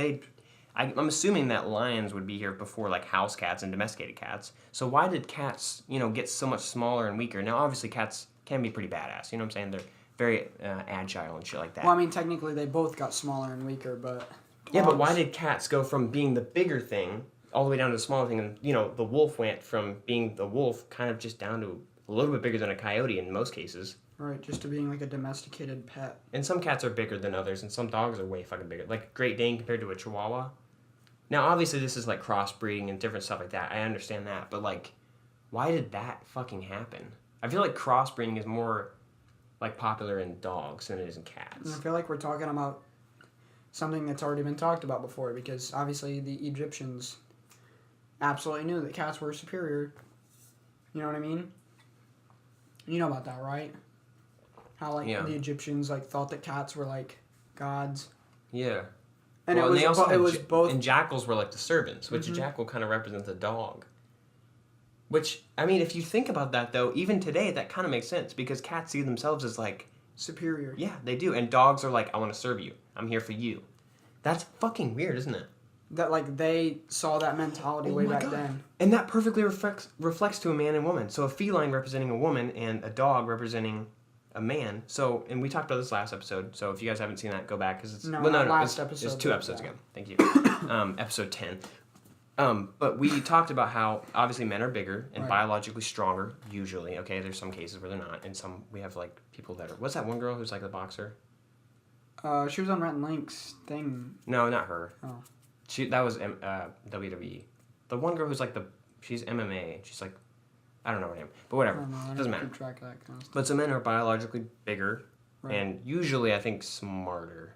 I'm assuming that lions would be here before like house cats and domesticated cats. So why did cats, get so much smaller and weaker? Now obviously cats can be pretty badass. You know what I'm saying? They're very agile and shit like that. Well, I mean technically they both got smaller and weaker, but yeah, but why did cats go from being the bigger thing all the way down to the smaller thing? And the wolf went from being the wolf kind of just down to a little bit bigger than a coyote in most cases. Right, just to being like a domesticated pet. And some cats are bigger than others, and some dogs are way fucking bigger. Like Great Dane compared to a Chihuahua. Now, obviously, this is like crossbreeding and different stuff like that. I understand that, but like, why did that fucking happen? I feel like crossbreeding is more like popular in dogs than it is in cats. And I feel like we're talking about something that's already been talked about before because obviously the Egyptians absolutely knew that cats were superior. You know what I mean? You know about that, right? How like the Egyptians like thought that cats were like gods. Yeah. And it was both. And jackals were like the servants, which a jackal kind of represents a dog. Which, I mean, if you think about that, though, even today, that kind of makes sense because cats see themselves as like superior. Yeah, they do. And dogs are like, I want to serve you. I'm here for you. That's fucking weird, isn't it? That like they saw that mentality way back then. And that perfectly reflects to a man and woman. So a feline representing a woman and a dog representing a man. So, and we talked about this last episode. So if you guys haven't seen that, go back because it's episode. It's 2 episodes ago. Thank you. Episode 10. But we talked about how obviously men are bigger and biologically stronger usually. Okay, there's some cases where they're not, and some we have like people that are. What's that one girl who's like the boxer? She was on Rhett and Link's thing. No, not her. Oh. That was WWE. The one girl who's like she's MMA. She's like, I don't know her name, but whatever. I doesn't matter. Keep track of that kind of stuff. But some men are biologically bigger, and usually I think smarter.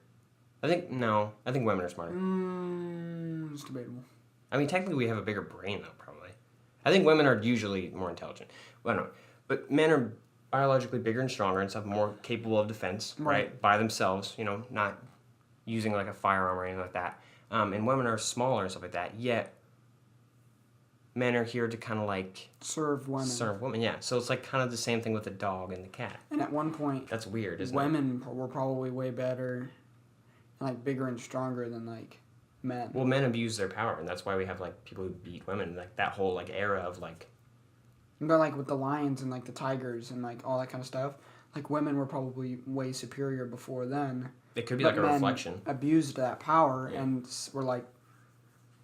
I think women are smarter. It's debatable. I mean, technically we have a bigger brain though, probably. I think women are usually more intelligent. Well, I don't know. But men are biologically bigger and stronger and stuff, more capable of defense, right? By themselves, not using like a firearm or anything like that. And women are smaller and stuff like that, yet men are here to kind of like... Serve women, yeah. So it's like kind of the same thing with the dog and the cat. And at one point... That's weird, isn't women were probably way better, and like bigger and stronger than like men. Well, men abuse their power, and that's why we have like people who beat women, like that whole like era of like... But like with the lions and like the tigers and like all that kind of stuff, like women were probably way superior before then. It could be like a reflection. Abused that power and were like,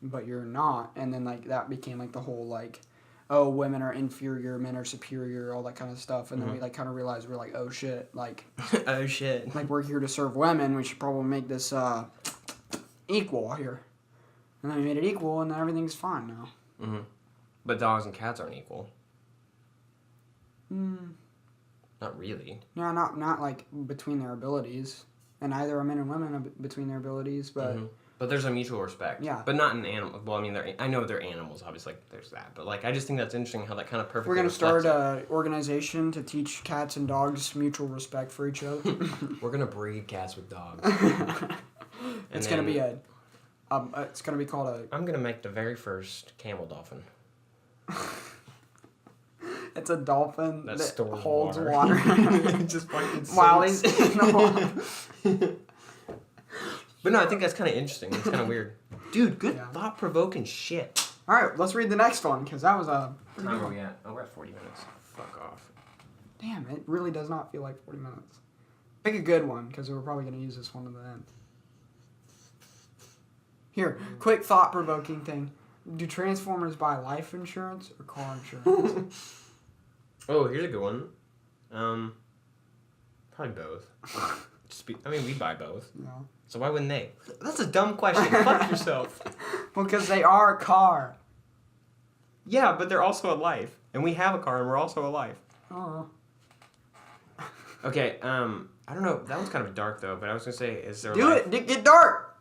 but you're not. And then like that became like the whole like, oh, women are inferior, men are superior, all that kind of stuff. And then we like kind of realized we're like, oh shit, like, oh shit, like we're here to serve women. We should probably make this equal here. And then we made it equal, and then everything's fine now. Mm-hmm. But dogs and cats aren't equal. Not really. Yeah, not like between their abilities. And either are men and women between their abilities, but... But there's a mutual respect. Yeah. But not in animals. Well, I mean, I know they're animals, obviously, like, there's that. But, like, I just think that's interesting how that kind of perfectly We're going to start an organization to teach cats and dogs mutual respect for each other. We're going to breed cats with dogs. It's going to be it's going to be called a... I'm going to make the very first camel dolphin. It's a dolphin that holds water. Just fucking while he's in the water. But no, I think that's kind of interesting. It's kind of weird. Dude, good thought-provoking shit. All right, let's read the next one, because that was a... What time are we at? Oh, we're at 40 minutes. Fuck off. Damn, it really does not feel like 40 minutes. Pick a good one, because we're probably going to use this one to the end. Here, quick thought-provoking thing. Do Transformers buy life insurance or car insurance? Oh, here's a good one. Probably both. We buy both. Yeah. So why wouldn't they? That's a dumb question. Fuck yourself. Well, because they are a car. Yeah, but they're also a life. And we have a car, and we're also alive. Oh. Okay, I don't know. That was kind of dark, though, but I was going to say, is there Do life? it! Get dark!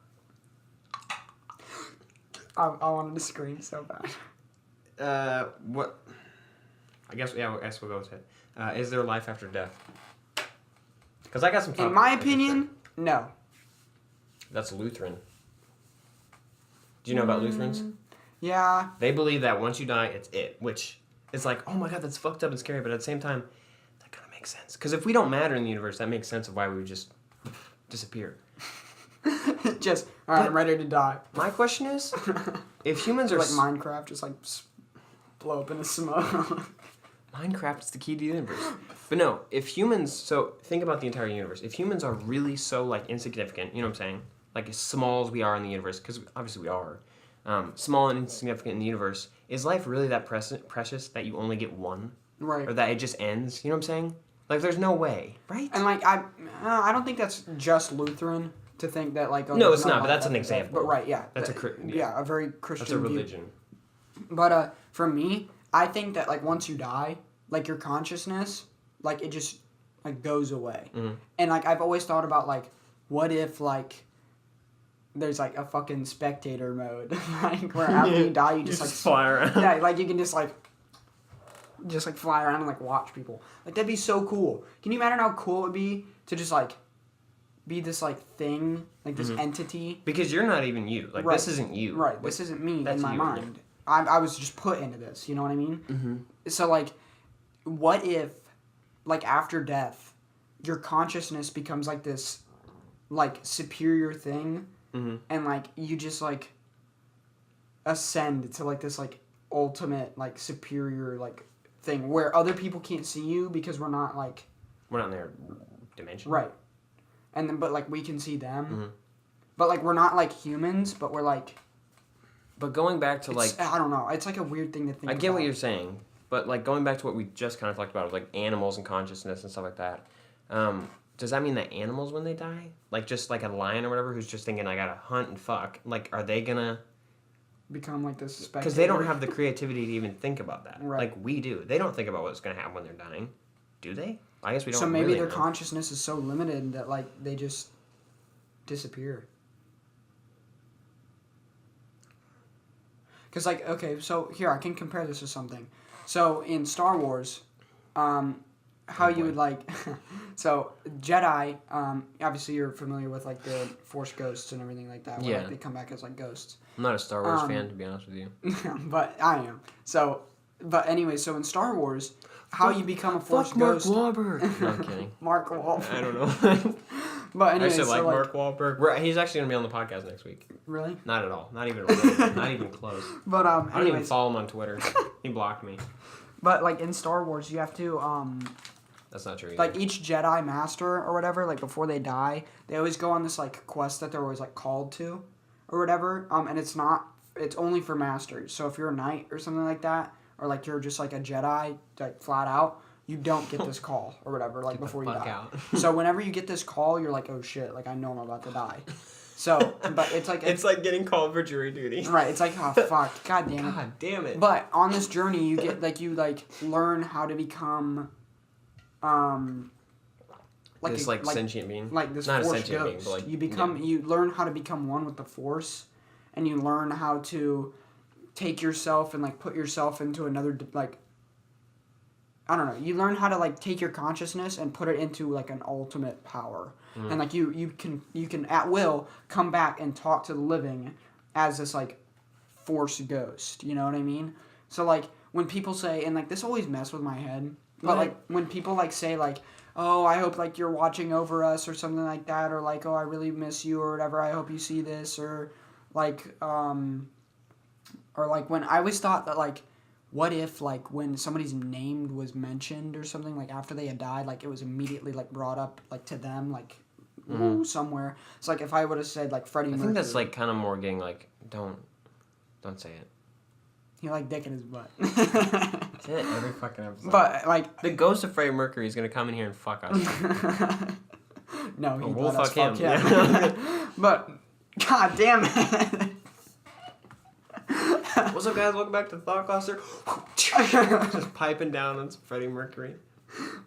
I wanted to scream so bad. What? I guess we'll go with it. Is there life after death? Because I got some. In my opinion, no. That's Lutheran. Do you know about Lutherans? Yeah. They believe that once you die, it's it. Which is like, oh my god, that's fucked up and scary. But at the same time, that kind of makes sense. Because if we don't matter in the universe, that makes sense of why we would just disappear. Just, alright, I'm ready to die. My question is, if humans are like Minecraft, just like blow up in the smoke. Minecraft is the key to the universe. But no, if humans, so think about the entire universe. If humans are really so like insignificant, you know what I'm saying? Like as small as we are in the universe, because obviously we are, small and insignificant in the universe, is life really that precious that you only get one? Right. Or that it just ends? You know what I'm saying? Like there's no way, right? And like I don't think that's just Lutheran to think that like. Oh, No, it's not. But that's an example. But right, yeah. That's a very Christian. That's a religion. View. But for me, I think that like once you die, like your consciousness, like it just like goes away. Mm-hmm. And like I've always thought about like, what if like there's like a fucking spectator mode, like where after you die you just like fly around. Yeah, like you can just fly around and like watch people. Like that'd be so cool. Can you imagine how cool it would be to just like be this like thing, like this entity? Because you're not even you. Like this isn't you. Right. This isn't me in my mind. Yeah. I was just put into this. You know what I mean? Mm-hmm. So like, what if, like after death, your consciousness becomes like this, like superior thing, and like you just like ascend to like this like ultimate like superior like thing where other people can't see you because we're not in their dimension. Right. And then but like we can see them, but like we're not like humans, but we're like. But going back to like... I don't know. It's like a weird thing to think about. I get what you're saying. But like going back to what we just kind of talked about, of like animals and consciousness and stuff like that. Does that mean that animals, when they die, like just like a lion or whatever who's just thinking, I gotta hunt and fuck, like are they gonna... become like this spectator? Because they don't have the creativity to even think about that. Right. Like we do. They don't think about what's gonna happen when they're dying. Do they? I guess we don't. So maybe really their know. consciousness is so limited that like they just disappear. Because like, okay, so here I can compare this to something. So in Star Wars, how you would like, so Jedi, obviously you're familiar with like the Force ghosts and everything like that. Where, Yeah. like, they come back as like ghosts. I'm not a Star Wars fan, to be honest with you. But I am. So, but anyway, so in Star Wars, how you become a Force Fuck Mark ghost. Wahlberg. No, I'm kidding. Mark Wahlberg. I don't know. But anyway, I actually so like like, Mark Wahlberg. He's actually gonna be on the podcast next week. Really? Not at all. Not even. Really, not even close. But I don't even anyways, follow him on Twitter. He blocked me. but like in Star Wars, you have to That's not true. Either. like each Jedi Master or whatever, like before they die, they always go on this like quest that they're always like called to, or whatever. And it's only for masters. So if you're a knight or something like that, or like you're just like a Jedi, like flat out, you don't get this call or whatever, like before you die. Out. So whenever you get this call, you're like, oh shit, like I know I'm about to die. So, but it's like it's like getting called for jury duty. Right. It's like, oh fuck, god damn it. God damn it. But on this journey, you get like learn how to become, like this like sentient being. like this not Force a sentient ghost. being, but like You learn how to become one with the Force, and you learn how to take yourself and like put yourself into another like. I don't know. You learn how to like take your consciousness and put it into like an ultimate power, and like you can at will come back and talk to the living as this like Force ghost. You know what I mean? So like when people say, and like this always messed with my head, but like when people like say like, oh, I hope like you're watching over us or something like that, or like, oh, I really miss you or whatever. I hope you see this, or like when I always thought that like. What if, like, when somebody's name was mentioned or something, like, after they had died, like, it was immediately, like, brought up, like, to them, like, somewhere. It's like, if I would have said, like, Freddie Mercury. I think that's, like, kind of more getting, like, don't say it. He, like, dick in his butt. That's it, every fucking episode. But, like... The ghost of Freddie Mercury is going to come in here and fuck us. No, he we'll let us fuck him. Yeah. But, god damn it. What's up, guys? Welcome back to Thought Cluster. Just piping down on some Freddie Mercury.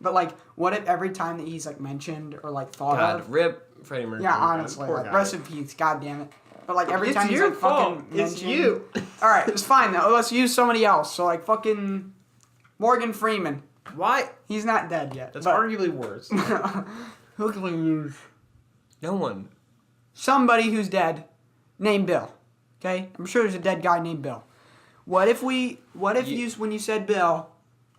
But like, what if every time that he's like mentioned or like thought God, of? rip Freddie Mercury. Yeah, honestly, Poor like, guy. rest in peace. God damn it. But like every It's time he's your like fault. fucking It's mentioned. you. All right, it's fine though. Let's use somebody else. So like fucking Morgan Freeman. Why? He's not dead yet. That's but arguably worse. who can we use? No one. Somebody who's dead, named Bill. Okay, I'm sure there's a dead guy named Bill. What if you when you said Bill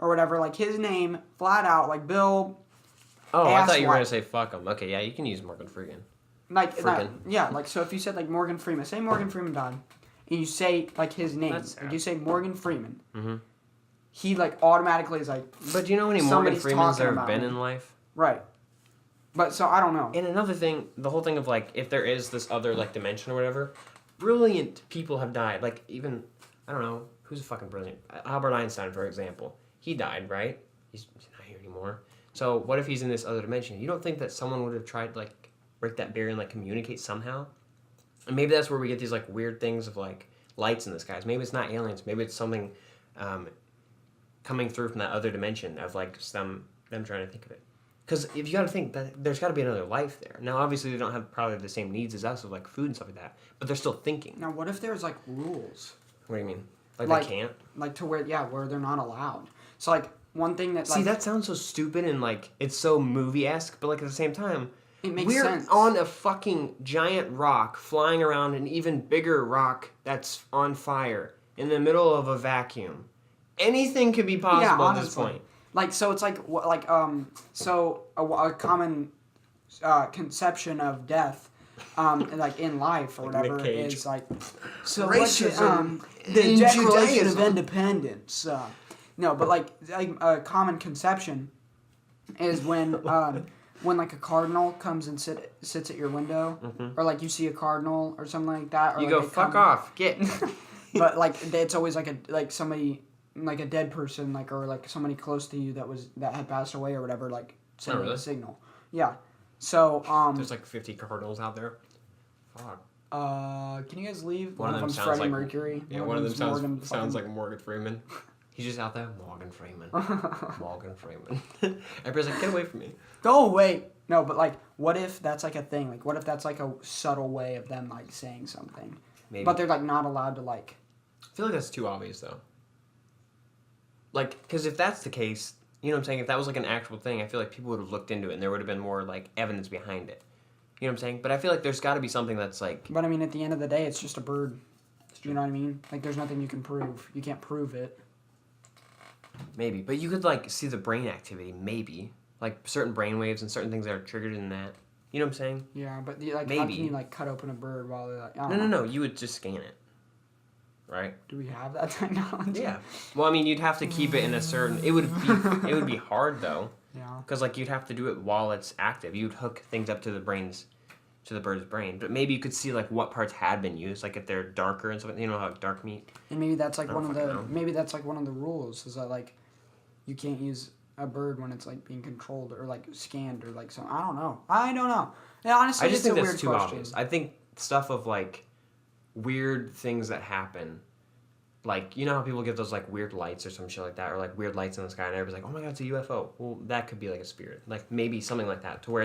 or whatever, like his name flat out, like Bill. Oh, I thought you were Asswipe. gonna say fuck him. Okay, yeah, you can use Morgan Freeman. Like, Freaking. yeah, like, so if you said, like, Morgan Freeman, say Morgan Freeman died, and you say, like, his name, That's sad. like, you say Morgan Freeman, Mm-hmm. he, like, automatically is like, But do you know how many Morgan Somebody's Freemans talking there have about been him. in life? right. But, so, I don't know. And another thing, the whole thing of like, if there is this other like dimension or whatever, brilliant people have died. Like even, I don't know, who's a fucking brilliant? Albert Einstein, for example. He died, right? He's not here anymore. So what if he's in this other dimension? You don't think that someone would have tried to like break that barrier and like communicate somehow? And maybe that's where we get these like weird things of like lights in the skies. Maybe it's not aliens. Maybe it's something coming through from that other dimension of like them trying to think of it. Because if you got to think that there's got to be another life there. Now, obviously, they don't have probably the same needs as us of like food and stuff like that, but they're still thinking. Now, what if there's, like, rules? What do you mean? Like Like- they can't? Like, to where, yeah, where they're not allowed. So, like, one thing that, like, See, that sounds so stupid and like it's so movie-esque, but like at the same time, it makes we're sense. on a fucking giant rock flying around an even bigger rock that's on fire in the middle of a vacuum. Anything could be possible at this honestly. point. Like, so it's like, so a common conception of death, like in life or Like Nick whatever, Cage. is like, so Racism the in Declaration of Judaism. Independence. No, but like a common conception is when like a cardinal comes and sits at your window, or like you see a cardinal or something like that, or You like go, they fuck come- off, get. But like it's always like somebody, like a dead person, like, or like somebody close to you that had passed away or whatever, like sending really? a signal. Yeah. So There's like 50 cardinals out there. Fuck. can you guys leave? One of them them's sounds Freddie like Mercury. Yeah, one of them them's sounds fucking- like Morgan Freeman. He's just out there, Morgan Freeman. Morgan Freeman. Everybody's like, get away from me. Go away. No, but like, what if that's like a thing? Like, what if that's like a subtle way of them like saying something, Maybe. but they're like not allowed to like. I feel like that's too obvious though. Like, because if that's the case, you know what I'm saying? If that was like an actual thing, I feel like people would have looked into it and there would have been more like evidence behind it. You know what I'm saying? But I feel like there's got to be something that's like. But I mean, at the end of the day, it's just a bird. You know what I mean? Like, there's nothing you can prove. You can't prove it. Maybe. But you could like see the brain activity, maybe. Like certain brain waves and certain things that are triggered in that. You know what I'm saying? Yeah, but like, how Maybe. can you like cut open a bird while they're like? I No, don't no, know. no. You would just scan it. Right? Do we have that technology? Yeah. Well, I mean, you'd have to keep it in a certain. It would be hard though, Yeah. because like you'd have to do it while it's active. You'd hook things up to the bird's brain. But maybe you could see like what parts had been used, like if they're darker and stuff. You know how dark meat. And maybe that's like I one don't of fucking the know. maybe that's like one of the rules is that like you can't use a bird when it's like being controlled or like scanned or like so. I don't know. Yeah, honestly, I just it's think a that's weird too question. obvious. I think stuff of like weird things that happen. Like, you know how people get those, like, weird lights or some shit like that, or, like, weird lights in the sky, and everybody's like, oh my god, it's a UFO. Well, that could be, like, a spirit. Like, maybe something like that, to where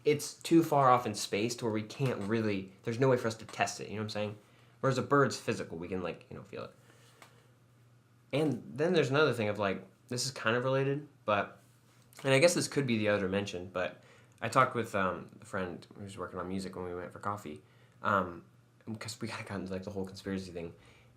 it's too far off in space to where we can't really, there's no way for us to test it, you know what I'm saying? Whereas a bird's physical, we can, like, feel it. And then there's another thing of, like, this is kind of related, but, and I guess this could be the other dimension, but I talked with a friend who was working on music when we went for coffee, because we kind of got into, like, the whole conspiracy thing.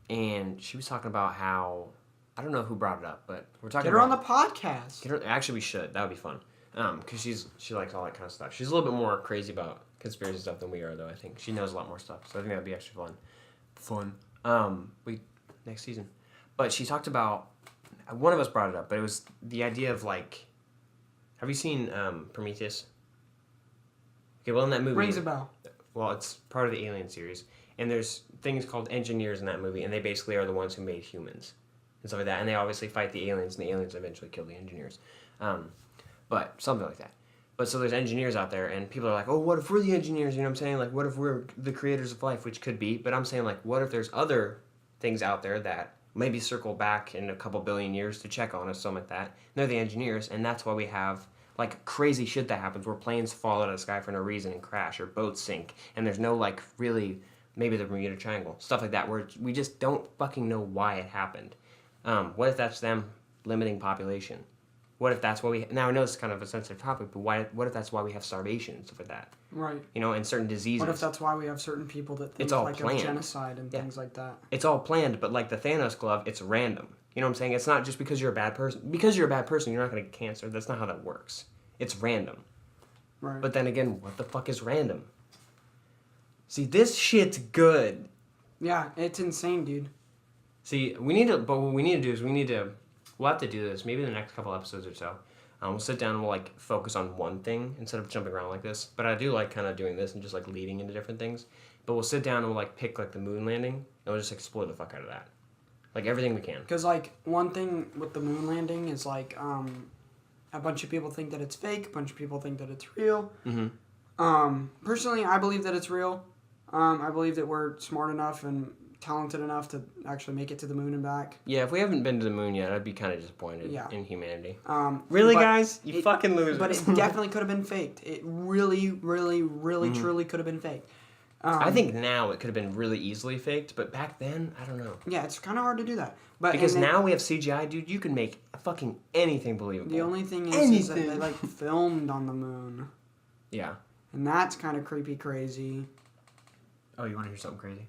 And she was talking about how, I don't know who brought it up, but we're talking Get her on about... the podcast. Actually, we should. That would be fun. Because she likes all that kind of stuff. She's a little bit more crazy about conspiracy stuff than we are, though, I think. She knows a lot more stuff, so I think that would be actually fun. Next season. But she talked about... One of us brought it up, but it was the idea of, like... Have you seen Prometheus? Okay, well, in that movie... Rings a bell. Well, it's part of the Alien series. And there's things called engineers in that movie, and they basically are the ones who made humans and stuff like that. And they obviously fight the aliens, and the aliens eventually kill the engineers. But something like that. But so there's engineers out there, and people are like, oh, what if we're the engineers? You know what I'm saying? Like, what if we're the creators of life, which could be. But I'm saying, like, what if there's other things out there that maybe circle back in a couple billion years to check on us, something like that. And they're the engineers, and that's why we have like crazy shit that happens where planes fall out of the sky for no reason and crash, or boats sink, and there's no like really maybe the Bermuda Triangle, stuff like that, where we just don't fucking know why it happened. What if that's them limiting population? What if that's why we... Now, I know it's kind of a sensitive topic, but what if that's why we have starvation and stuff like that? Right. You know, and certain diseases. What if that's why we have certain people that think It's all like planned. of genocide and things like that? It's all planned, but like the Thanos glove, it's random. You know what I'm saying? It's not just because you're a bad person. Because you're a bad person, you're not going to get cancer. That's not how that works. It's random. Right. But then again, what the fuck is random? See, this shit's good. Yeah, it's insane, dude. See, but what we need to do is we'll have to do this maybe in the next couple episodes or so. We'll sit down and we'll like focus on one thing instead of jumping around like this. But I do like kind of doing this and just like leading into different things. But we'll sit down and we'll like pick like the moon landing and we'll just explore the fuck out of that. Like everything we can. Because like one thing with the moon landing is like a bunch of people think that it's fake. A bunch of people think that it's real. Mm-hmm. Personally, I believe that it's real. I believe that we're smart enough and talented enough to actually make it to the moon and back. Yeah, if we haven't been to the moon yet, I'd be kind of disappointed in humanity. Really, guys? You fucking losers. But it definitely could have been faked. It really, really, really, truly could have been faked. I think now it could have been really easily faked, but back then, I don't know. Yeah, it's kind of hard to do that. But because now we have CGI, dude. You can make fucking anything believable. The only thing is that they like filmed on the moon. Yeah. And that's kind of creepy crazy. Oh, you want to hear something crazy?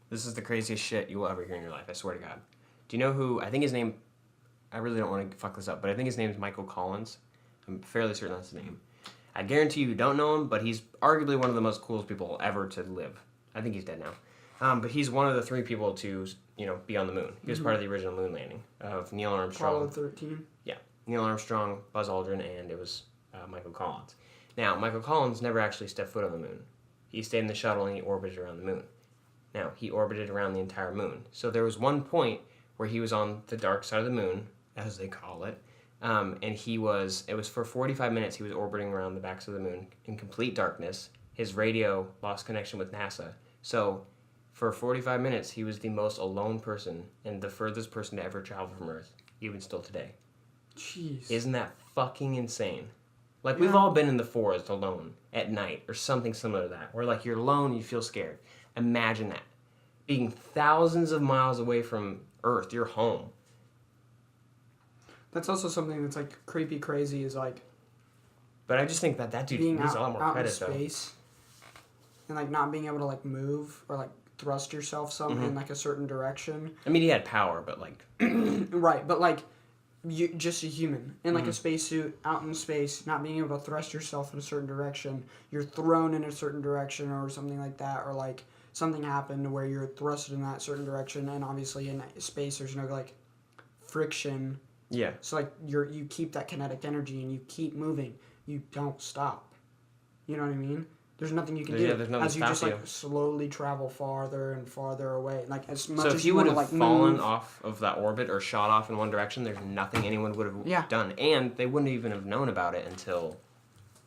This is the craziest shit you will ever hear in your life, I swear to God. Do you know who, I think his name, I really don't want to fuck this up, but I think his name is Michael Collins. I'm fairly certain that's his name. I guarantee you don't know him, but he's arguably one of the most coolest people ever to live. I think he's dead now. But he's one of the 3 people to, be on the moon. He was part of the original moon landing of Neil Armstrong. Apollo 13. Yeah. Neil Armstrong, Buzz Aldrin, and it was Michael Collins. Now, Michael Collins never actually stepped foot on the moon. He stayed in the shuttle and he orbited around the moon. Now, he orbited around the entire moon. So there was one point where he was on the dark side of the moon, as they call it, and it was for 45 minutes he was orbiting around the backs of the moon in complete darkness. His radio lost connection with NASA. So for 45 minutes, he was the most alone person and the furthest person to ever travel from Earth, even still today. Jeez. Isn't that fucking insane? Like, we've all been in the forest alone at night or something similar to that, where, like, you're alone and you feel scared. Imagine that. Being thousands of miles away from Earth, your home. That's also something that's, like, creepy crazy is, like... But I just think that dude needs a lot more credit, though. Being out in space and, like, not being able to, like, move or, like, thrust yourself in, like, a certain direction. I mean, he had power, but, like... Right, but, like... You just a human in like a spacesuit out in space, not being able to thrust yourself in a certain direction. You're thrown in a certain direction or something like that, or like something happened where you're thrusted in that certain direction. And obviously in space, there's no like friction. Yeah. So like you keep that kinetic energy and you keep moving. You don't stop. You know what I mean? There's nothing you can do. There's nothing as you to just stop like slowly travel farther and farther away. Like as much so as if you would would have like fallen move, off of that orbit or shot off in one direction, there's nothing anyone would have done, and they wouldn't even have known about it until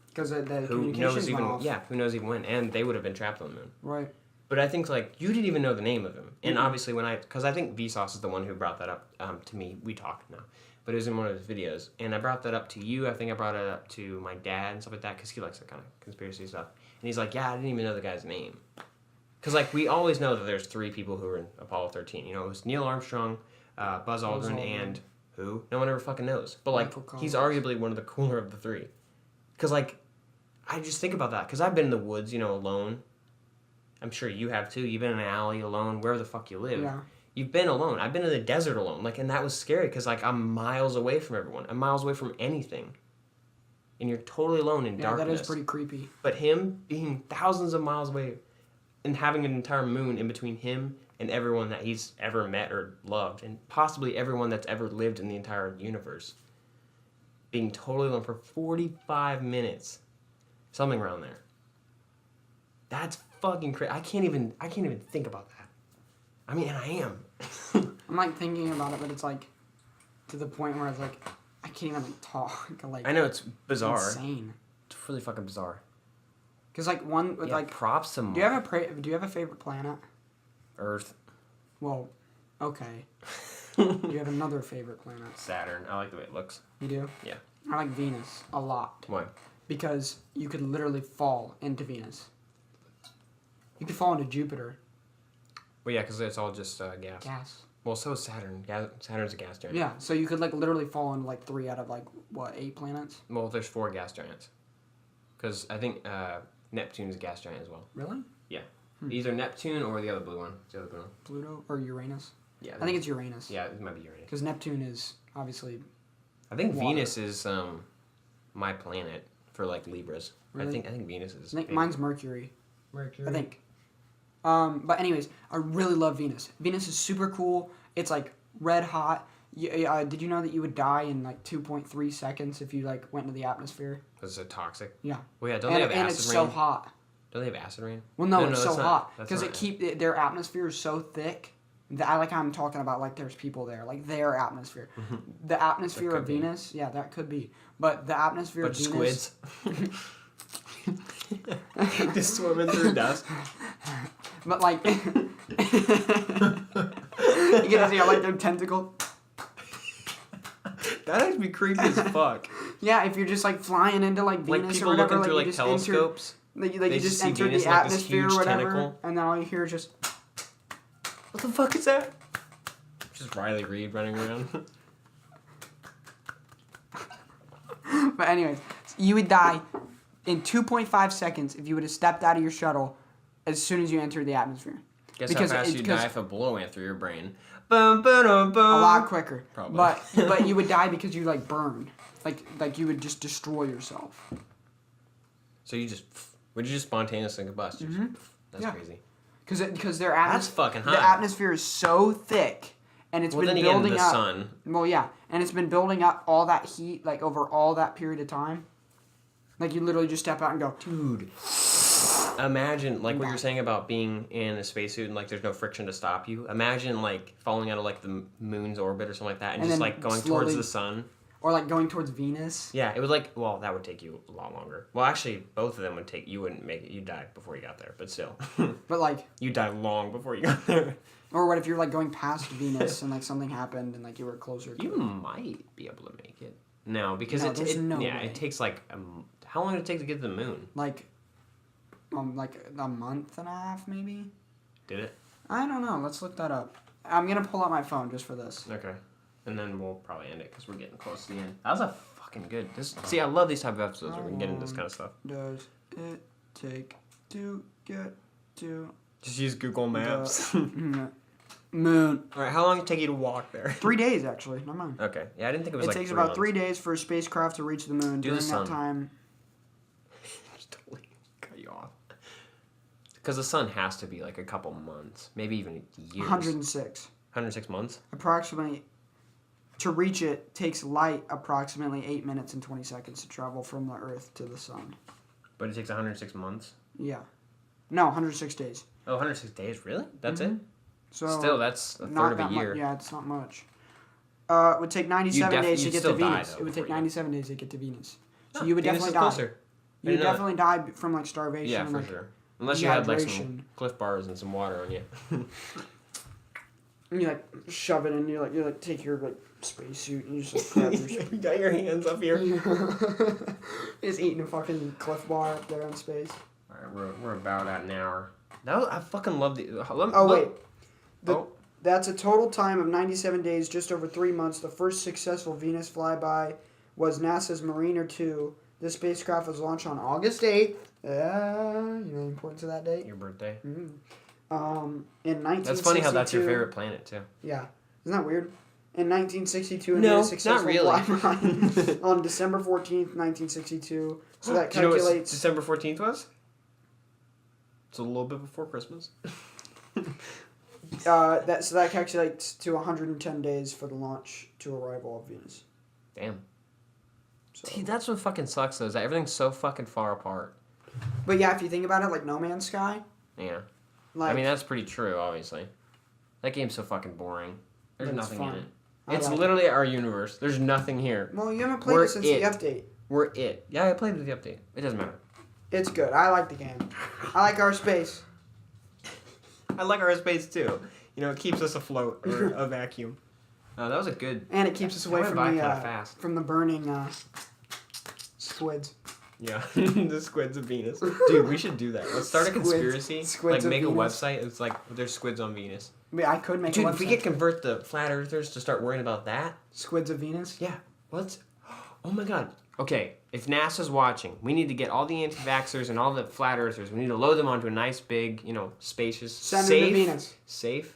because the who communications knows even went off. who knows even when, and they would have been trapped on the moon. Right. But I think like you didn't even know the name of him, and obviously because I think Vsauce is the one who brought that up to me. We talked now. But it was in one of his videos, and I brought that up to you. I think I brought it up to my dad and stuff like that, because he likes that kind of conspiracy stuff. And he's like, yeah, I didn't even know the guy's name. Because, like, we always know that there's 3 people who were in Apollo 13. You know, it was Neil Armstrong, Buzz Aldrin, and who? No one ever fucking knows. But, like, he's arguably one of the cooler of the 3. Because, like, I just think about that. Because I've been in the woods, alone. I'm sure you have, too. You've been in an alley alone, wherever the fuck you live. Yeah. You've been alone. I've been in the desert alone. Like, and that was scary because, like, I'm miles away from everyone. I'm miles away from anything. And you're totally alone in darkness. Yeah, that is pretty creepy. But him being thousands of miles away and having an entire moon in between him and everyone that he's ever met or loved, and possibly everyone that's ever lived in the entire universe, being totally alone for 45 minutes. Something around there. That's fucking crazy. I can't even think about that. I mean, and I am. I'm like thinking about it, but it's like to the point where it's like I can't even like talk. Like I know it's bizarre. It's insane. It's really fucking bizarre. Cause like one with like props to do you have a favorite planet? Earth. Well, Okay. You have another favorite planet. Saturn. I like the way it looks. You do? Yeah. I like Venus a lot. Why? Because you could literally fall into Venus. You could fall into Jupiter. Well, yeah, because it's all just gas. Gas. Well, so is Saturn. Saturn's a gas giant. Yeah, so you could like literally fall into like 3 out of like, what, 8 planets? Well, there's 4 gas giants. Because I think Neptune is a gas giant as well. Really? Yeah. Either Neptune or the other blue one. The other blue one. Pluto or Uranus? Yeah. I think it's Uranus. Yeah, it might be Uranus. Because Neptune is obviously... I think water. Venus is my planet for like Libras. Really? I think Venus is. I think big. mine's Mercury. Mercury. I think. But anyways, I really love Venus. Venus is super cool. It's like red hot. Did you know that you would die in like 2.3 seconds if you like went into the atmosphere? Is it toxic? Yeah. Well, yeah. Don't they have acid and it's rain? so hot. Don't they have acid rain? Well, no, No, it's that's so not- hot that's because not their atmosphere is so thick. That I like how I'm talking about like there's people there, like their atmosphere. The atmosphere That of could be. Venus, yeah, that could be. But the atmosphere Bunch of of Venus, squids. Just swimming through dust. but like you get to see like their tentacle. That'd actually be creepy as fuck. Yeah, if you're just like flying into like Venus Like people or whatever, looking through you like just telescopes. Like you They just just see entered Venus the like this atmosphere huge or whatever, tentacle. and then all you hear is just. What the fuck is that? Just Riley Reid running around. But anyways, you would die in 2.5 seconds if you would have stepped out of your shuttle as soon as you entered the atmosphere. Guess Because how fast it's- you because- die if a blow went through your brain. Boom, boom, boom. A lot quicker. Probably. But you would die because you like burned. Like you would just destroy yourself. So would you just spontaneously combust? That's Yeah. crazy. Because their That's atmosphere. fucking hot. The atmosphere is so thick, and it's Well, been then again, building the up. sun. Well, yeah, and it's been building up all that heat like over all that period of time. Like you literally just step out and go. Dude. Imagine, like what you're saying about being in a spacesuit and like there's no friction to stop you. Imagine like falling out of like the moon's orbit or something like that and And just then like going slowly- towards the sun. Or like going towards Venus. Yeah, it would like, well, that would take you a lot longer. Well, actually, both of them would take, you wouldn't make it. You'd die before you got there, but still. But like, You'd die long before you got there. or what if you're like going past Venus and like something happened and like you were closer to You it? might be able to make it. No, because No, there's no way. it takes like, how long did it take to get to the moon? Like a month and a half maybe? Did it? I don't know. Let's look that up. I'm going to pull out my phone just for this. Okay. And then we'll probably end it because we're getting close to the end. That was a fucking good. See, I love these type of episodes where we can get into this kind of stuff. Does it take to get to Just use Google Maps. moon? All right, how long did it take you to walk there? 3 days actually. Never mind. Okay. Yeah, I didn't think it was It like takes 3 about months. 3 days for a spacecraft to reach the moon. Do the During sun. that time, Just totally cut you off. Because the sun has to be like a couple months, maybe even years. 106. 106 months? Approximately, to reach it, takes light approximately 8 minutes and 20 seconds to travel from the Earth to the sun. But it takes 106 months? Yeah. No, 106 days. Oh, 106 days? Really? That's it? So Still, that's a not third of that a year. Yeah, it's not much. It would take 97 days to you'd get still to die, Venus. though, It would take before you- 97 days to get to Venus. So Oh, you would Venus definitely is die. closer. I You would didn't know definitely die from like starvation. Yeah, and, for like, sure. Unless you had like some dehydration. Cliff Bars and some water on you. And you like shove it in. You like take your like spacesuit and you just like grab your. You got your hands up here. Just eating a fucking Cliff Bar up there in space. Alright, we're about at an hour. I fucking love the. Wait. Oh. That's a total time of 97 days, just over 3 months. The first successful Venus flyby was NASA's Mariner 2. This spacecraft was launched on August 8th. You know the importance of that date? Your birthday. In 1962. That's funny how that's your favorite planet too. Yeah. Isn't that weird? In 1962, it No, made a successful not really. flyby on December 14th, 1962. So that Do you know what calculates... December 14th was? It's a little bit before Christmas. that calculates to 110 days for the launch to arrival of Venus. Damn. So. See, that's what fucking sucks though, is that everything's so fucking far apart. But yeah, if you think about it, like No Man's Sky. Yeah. Like, I mean, that's pretty true, obviously. That game's so fucking boring. There's But it's nothing in fun. it. I It's like literally our universe. There's nothing here. well, you haven't played We're it since it. the update. We're it. Yeah, I played with the update. It doesn't matter. It's good. I like the game. I like our space. I like our space too. You know, it keeps us afloat or a vacuum. That was a good. And it keeps us away That from went by the kinda fast. from the burning squids. Yeah, the squids of Venus. Dude, we should do that. Let's start a Squids. conspiracy. Squids like of make a Venus. website. It's like there's squids on Venus. I could make Dude, a if we website. could convert the flat earthers to start worrying about that. Squids of Venus. Yeah. Let's. Oh my God. Okay, if NASA's watching, we need to get all the anti-vaxxers and all the flat earthers. We need to load them onto a nice big, spacious, Send them safe, to Venus. safe.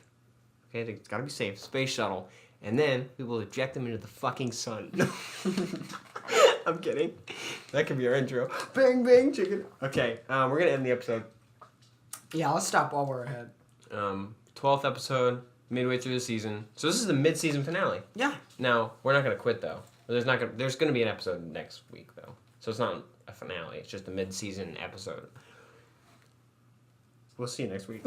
Okay, it's gotta be safe. Space shuttle, and then we will eject them into the fucking sun. I'm kidding. That could be our intro. Bang bang chicken. Okay, we're gonna end the episode. Yeah, let's stop while we're ahead. 12th episode, midway through the season. So this is the mid-season finale. Yeah. Now we're not gonna quit though. There's gonna be an episode next week though. So it's not a finale. It's just a mid-season episode. We'll see you next week.